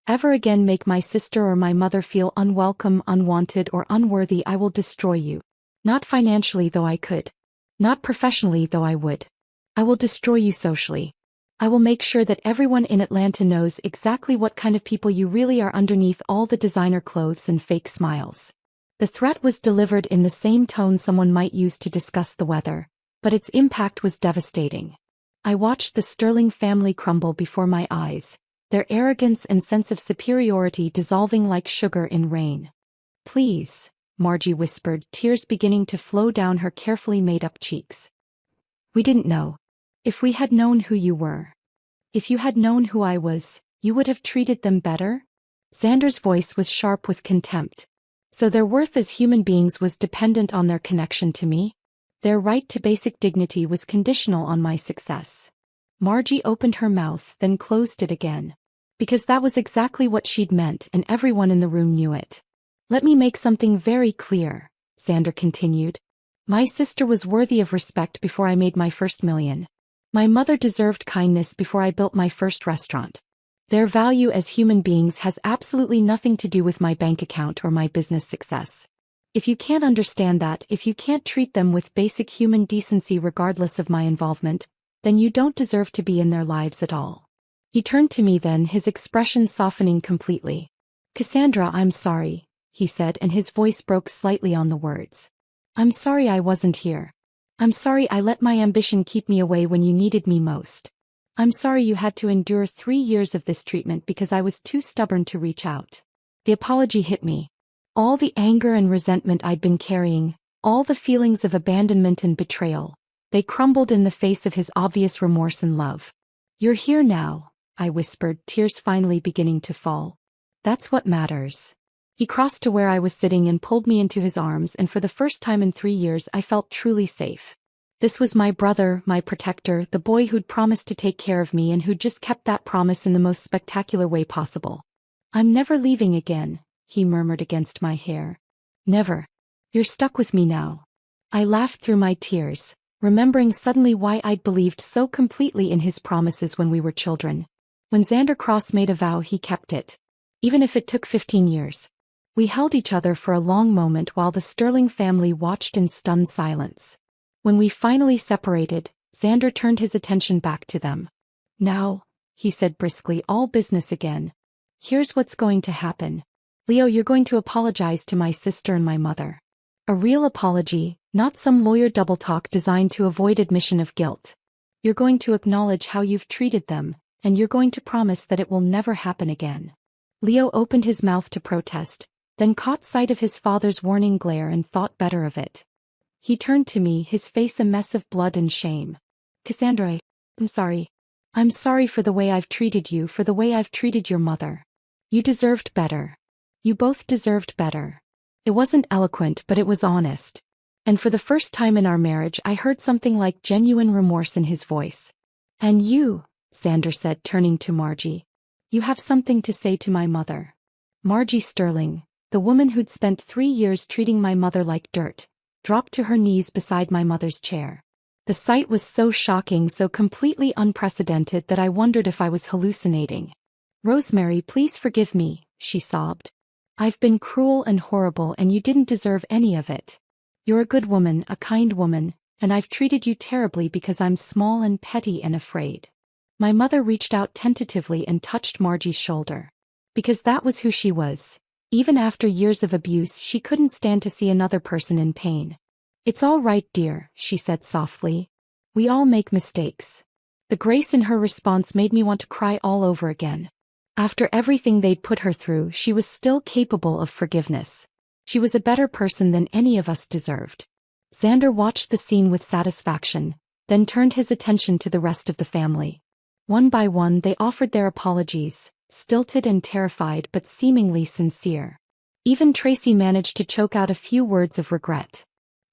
ever again make my sister or my mother feel unwelcome, unwanted, or unworthy, I will destroy you. Not financially, though I could. Not professionally, though I would. I will destroy you socially. I will make sure that everyone in Atlanta knows exactly what kind of people you really are underneath all the designer clothes and fake smiles. The threat was delivered in the same tone someone might use to discuss the weather, but its impact was devastating. I watched the Sterling family crumble before my eyes, their arrogance and sense of superiority dissolving like sugar in rain. Please, Margie whispered, tears beginning to flow down her carefully made-up cheeks. We didn't know. If we had known who you were. If you had known who I was, you would have treated them better? Xander's voice was sharp with contempt. So their worth as human beings was dependent on their connection to me? Their right to basic dignity was conditional on my success. Margie opened her mouth, then closed it again. Because that was exactly what she'd meant, and everyone in the room knew it. Let me make something very clear, Xander continued. My sister was worthy of respect before I made my first million. My mother deserved kindness before I built my first restaurant. Their value as human beings has absolutely nothing to do with my bank account or my business success. If you can't understand that, if you can't treat them with basic human decency regardless of my involvement, then you don't deserve to be in their lives at all. He turned to me then, his expression softening completely. Cassandra, I'm sorry, he said, and his voice broke slightly on the words. I'm sorry I wasn't here. I'm sorry I let my ambition keep me away when you needed me most. I'm sorry you had to endure 3 years of this treatment because I was too stubborn to reach out. The apology hit me. All the anger and resentment I'd been carrying, all the feelings of abandonment and betrayal, they crumbled in the face of his obvious remorse and love. You're here now, I whispered, tears finally beginning to fall. That's what matters. He crossed to where I was sitting and pulled me into his arms, and for the first time in 3 years I felt truly safe. This was my brother, my protector, the boy who'd promised to take care of me and who'd just kept that promise in the most spectacular way possible. I'm never leaving again, he murmured against my hair. Never. You're stuck with me now. I laughed through my tears, remembering suddenly why I'd believed so completely in his promises when we were children. When Xander Cross made a vow, he kept it. Even if it took 15 years. We held each other for a long moment while the Sterling family watched in stunned silence. When we finally separated, Xander turned his attention back to them. Now, he said briskly, all business again. Here's what's going to happen. Leo, you're going to apologize to my sister and my mother. A real apology, not some lawyer double talk designed to avoid admission of guilt. You're going to acknowledge how you've treated them, and you're going to promise that it will never happen again. Leo opened his mouth to protest, then caught sight of his father's warning glare and thought better of it. He turned to me, his face a mess of blood and shame. Cassandra, I'm sorry. I'm sorry for the way I've treated you, for the way I've treated your mother. You deserved better. You both deserved better. It wasn't eloquent, but it was honest. And for the first time in our marriage, I heard something like genuine remorse in his voice. And you, Xander said, turning to Margie. You have something to say to my mother. Margie Sterling, the woman who'd spent 3 years treating my mother like dirt, dropped to her knees beside my mother's chair. The sight was so shocking, so completely unprecedented that I wondered if I was hallucinating. Rosemary, please forgive me, she sobbed. I've been cruel and horrible, and you didn't deserve any of it. You're a good woman, a kind woman, and I've treated you terribly because I'm small and petty and afraid. My mother reached out tentatively and touched Margie's shoulder. Because that was who she was. Even after years of abuse, she couldn't stand to see another person in pain. It's all right, dear, she said softly. We all make mistakes. The grace in her response made me want to cry all over again. After everything they'd put her through, she was still capable of forgiveness. She was a better person than any of us deserved. Xander watched the scene with satisfaction, then turned his attention to the rest of the family. One by one they offered their apologies, stilted and terrified but seemingly sincere. Even Tracy managed to choke out a few words of regret.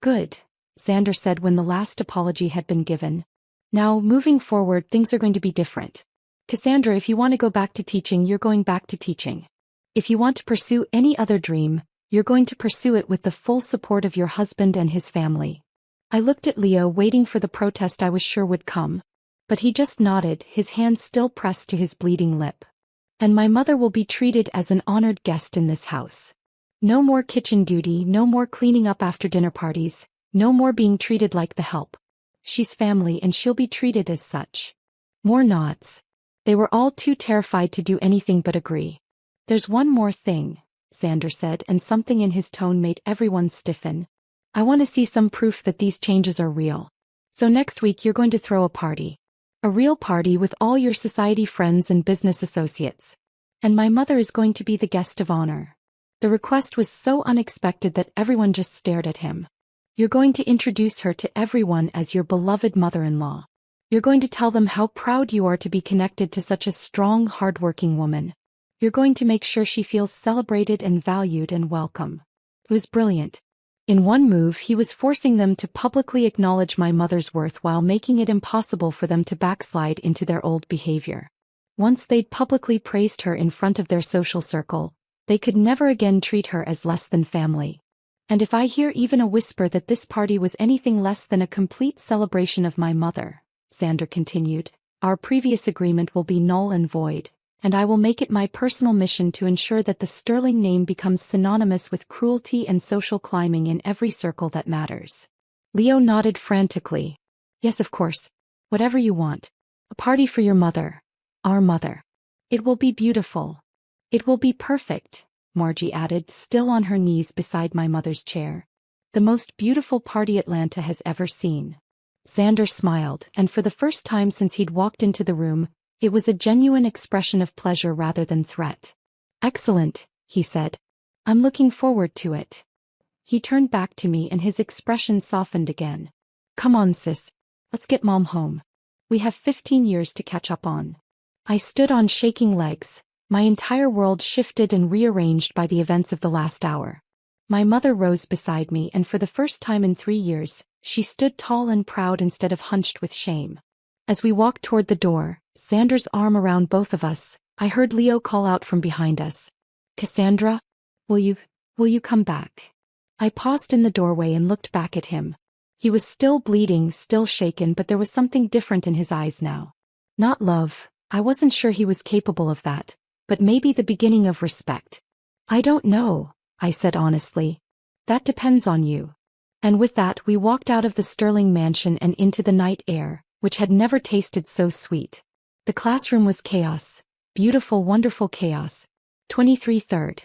Good, Xander said when the last apology had been given. Now, moving forward, things are going to be different. Cassandra, if you want to go back to teaching, you're going back to teaching. If you want to pursue any other dream, you're going to pursue it with the full support of your husband and his family. I looked at Leo, waiting for the protest I was sure would come. But he just nodded, his hand still pressed to his bleeding lip. And my mother will be treated as an honored guest in this house. No more kitchen duty, no more cleaning up after dinner parties, no more being treated like the help. She's family and she'll be treated as such. More nods. They were all too terrified to do anything but agree. There's one more thing, Xander said, and something in his tone made everyone stiffen. I want to see some proof that these changes are real. So next week you're going to throw a party. A real party with all your society friends and business associates. And my mother is going to be the guest of honor. The request was so unexpected that everyone just stared at him. You're going to introduce her to everyone as your beloved mother-in-law. You're going to tell them how proud you are to be connected to such a strong, hard-working woman. You're going to make sure she feels celebrated and valued and welcome. It was brilliant. In one move, he was forcing them to publicly acknowledge my mother's worth while making it impossible for them to backslide into their old behavior. Once they'd publicly praised her in front of their social circle, they could never again treat her as less than family. And if I hear even a whisper that this party was anything less than a complete celebration of my mother, Xander continued, our previous agreement will be null and void, and I will make it my personal mission to ensure that the sterling name becomes synonymous with cruelty and social climbing in every circle that matters. Leo nodded frantically. Yes, of course. Whatever you want. A party for your mother. Our mother. It will be beautiful. It will be perfect, Margie added, still on her knees beside my mother's chair. The most beautiful party Atlanta has ever seen. Xander smiled, and for the first time since he'd walked into the room, it was a genuine expression of pleasure rather than threat. Excellent, he said. I'm looking forward to it. He turned back to me and his expression softened again. Come on, sis. Let's get Mom home. We have 15 years to catch up on. I stood on shaking legs, my entire world shifted and rearranged by the events of the last hour. My mother rose beside me, and for the first time in 3 years, she stood tall and proud instead of hunched with shame. As we walked toward the door, Xander's arm around both of us, I heard Leo call out from behind us. Cassandra? Will you come back? I paused in the doorway and looked back at him. He was still bleeding, still shaken, but there was something different in his eyes now. Not love, I wasn't sure he was capable of that, but maybe the beginning of respect. I don't know, I said honestly. That depends on you. And with that we walked out of the Sterling mansion and into the night air, which had never tasted so sweet. The classroom was chaos. Beautiful, wonderful chaos. 23rd.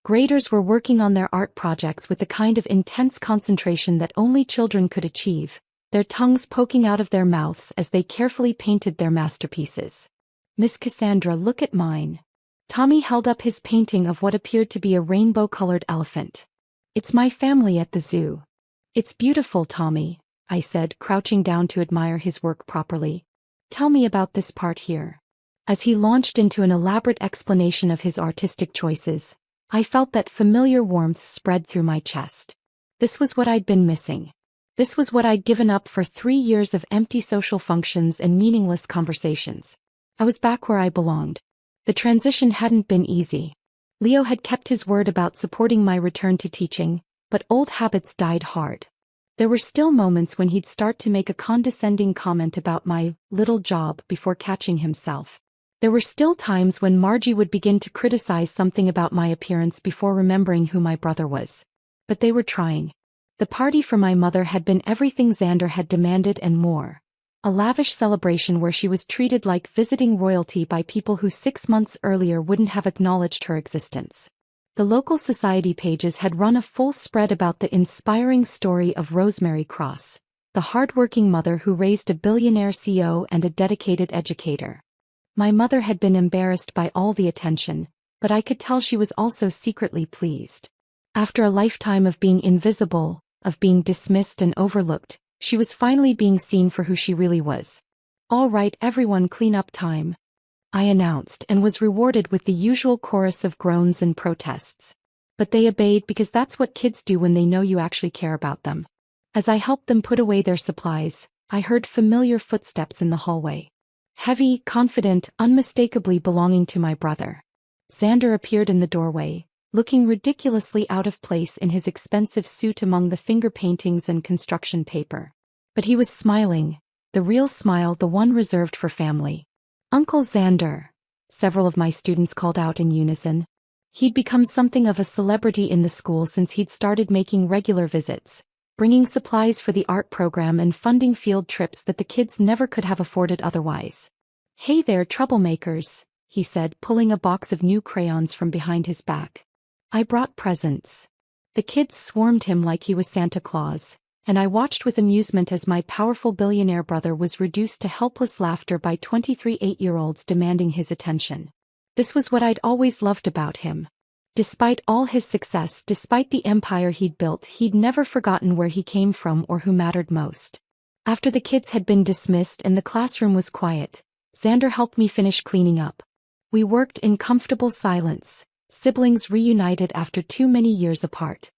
Graders were working on their art projects with the kind of intense concentration that only children could achieve, their tongues poking out of their mouths as they carefully painted their masterpieces. Miss Cassandra, look at mine. Tommy held up his painting of what appeared to be a rainbow-colored elephant. It's my family at the zoo. It's beautiful, Tommy, I said, crouching down to admire his work properly. Tell me about this part here. As he launched into an elaborate explanation of his artistic choices, I felt that familiar warmth spread through my chest. This was what I'd been missing. This was what I'd given up for 3 years of empty social functions and meaningless conversations. I was back where I belonged. The transition hadn't been easy. Leo had kept his word about supporting my return to teaching, but old habits died hard. There were still moments when he'd start to make a condescending comment about my little job before catching himself. There were still times when Margie would begin to criticize something about my appearance before remembering who my brother was. But they were trying. The party for my mother had been everything Xander had demanded and more. A lavish celebration where she was treated like visiting royalty by people who 6 months earlier wouldn't have acknowledged her existence. The local society pages had run a full spread about the inspiring story of Rosemary Cross, the hardworking mother who raised a billionaire CEO and a dedicated educator. My mother had been embarrassed by all the attention, but I could tell she was also secretly pleased. After a lifetime of being invisible, of being dismissed and overlooked, she was finally being seen for who she really was. "All right, everyone, clean up time," I announced, and was rewarded with the usual chorus of groans and protests. But they obeyed because that's what kids do when they know you actually care about them. As I helped them put away their supplies, I heard familiar footsteps in the hallway. Heavy, confident, unmistakably belonging to my brother. Xander appeared in the doorway, looking ridiculously out of place in his expensive suit among the finger paintings and construction paper. But he was smiling, the real smile, the one reserved for family. "Uncle Xander," several of my students called out in unison. He'd become something of a celebrity in the school since he'd started making regular visits, bringing supplies for the art program and funding field trips that the kids never could have afforded otherwise. "Hey there, troublemakers," he said, pulling a box of new crayons from behind his back. I brought presents. The kids swarmed him like he was Santa Claus, and I watched with amusement as my powerful billionaire brother was reduced to helpless laughter by 23 8-year-olds demanding his attention. This was what I'd always loved about him. Despite all his success, despite the empire he'd built, he'd never forgotten where he came from or who mattered most. After the kids had been dismissed and the classroom was quiet, Xander helped me finish cleaning up. We worked in comfortable silence, siblings reunited after too many years apart.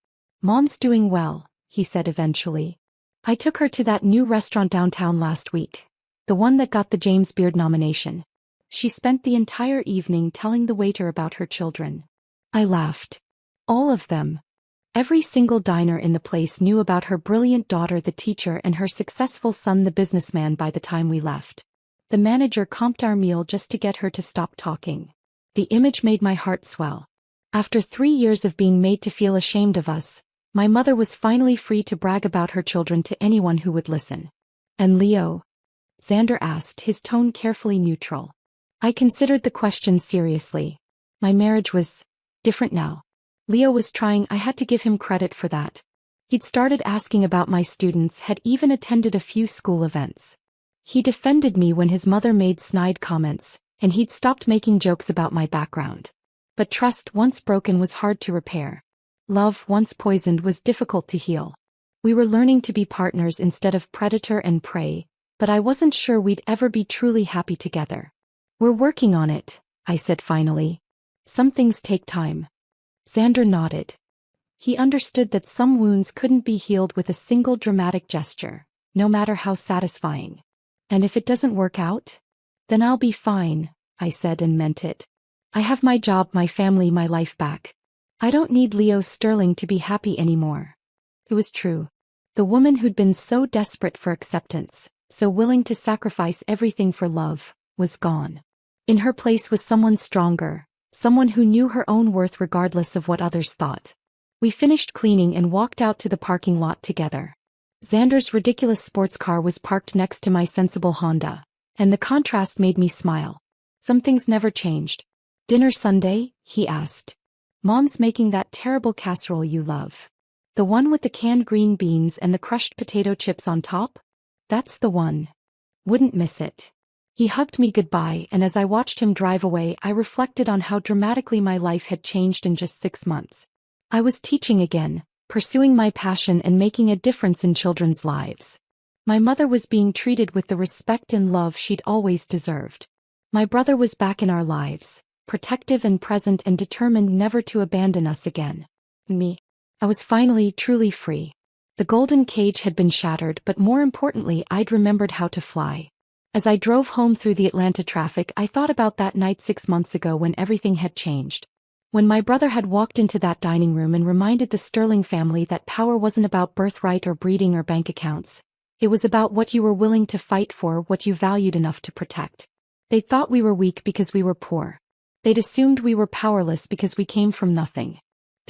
"Mom's doing well," he said eventually. "I took her to that new restaurant downtown last week, the one that got the James Beard nomination. She spent the entire evening telling the waiter about her children." I laughed. All of them. Every single diner in the place knew about her brilliant daughter, the teacher, and her successful son, the businessman, by the time we left. The manager comped our meal just to get her to stop talking. The image made my heart swell. After 3 years of being made to feel ashamed of us, my mother was finally free to brag about her children to anyone who would listen. "And Leo?" Xander asked, his tone carefully neutral. I considered the question seriously. My marriage was different now. Leo was trying. I had to give him credit for that. He'd started asking about my students, had even attended a few school events. He defended me when his mother made snide comments, and he'd stopped making jokes about my background. But trust once broken was hard to repair. Love once poisoned was difficult to heal. We were learning to be partners instead of predator and prey, but I wasn't sure we'd ever be truly happy together. "We're working on it," I said finally. "Some things take time." Xander nodded. He understood that some wounds couldn't be healed with a single dramatic gesture, no matter how satisfying. "And if it doesn't work out? Then I'll be fine," I said, and meant it. "I have my job, my family, my life back. I don't need Leo Sterling to be happy anymore." It was true. The woman who'd been so desperate for acceptance, so willing to sacrifice everything for love, was gone. In her place was someone stronger, someone who knew her own worth regardless of what others thought. We finished cleaning and walked out to the parking lot together. Xander's ridiculous sports car was parked next to my sensible Honda, and the contrast made me smile. Some things never changed. "Dinner Sunday?" he asked. "Mom's making that terrible casserole you love. The one with the canned green beans and the crushed potato chips on top? That's the one. Wouldn't miss it." He hugged me goodbye, and as I watched him drive away, I reflected on how dramatically my life had changed in just 6 months. I was teaching again, pursuing my passion and making a difference in children's lives. My mother was being treated with the respect and love she'd always deserved. My brother was back in our lives, protective and present and determined never to abandon us again. Me. I was finally truly free. The golden cage had been shattered, but more importantly, I'd remembered how to fly. As I drove home through the Atlanta traffic, I thought about that night 6 months ago when everything had changed. When my brother had walked into that dining room and reminded the Sterling family that power wasn't about birthright or breeding or bank accounts. It was about what you were willing to fight for, what you valued enough to protect. They thought we were weak because we were poor. They'd assumed we were powerless because we came from nothing.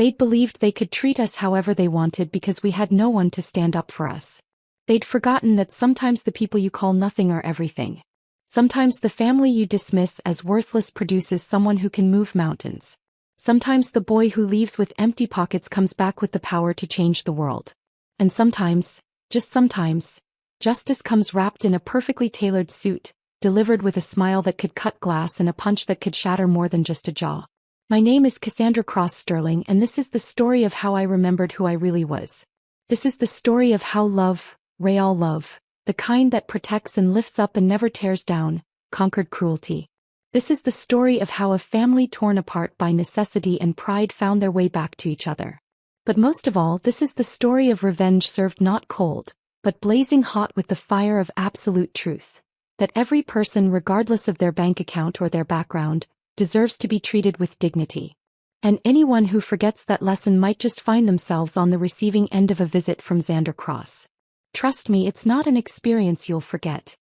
They'd believed they could treat us however they wanted because we had no one to stand up for us. They'd forgotten that sometimes the people you call nothing are everything. Sometimes the family you dismiss as worthless produces someone who can move mountains. Sometimes the boy who leaves with empty pockets comes back with the power to change the world. And sometimes, just sometimes, justice comes wrapped in a perfectly tailored suit, delivered with a smile that could cut glass and a punch that could shatter more than just a jaw. My name is Cassandra Cross Sterling, and this is the story of how I remembered who I really was. This is the story of how love, real love, the kind that protects and lifts up and never tears down, conquered cruelty. This is the story of how a family torn apart by necessity and pride found their way back to each other. But most of all, this is the story of revenge served not cold, but blazing hot with the fire of absolute truth. That every person, regardless of their bank account or their background, deserves to be treated with dignity. And anyone who forgets that lesson might just find themselves on the receiving end of a visit from Xander Cross. Trust me, it's not an experience you'll forget.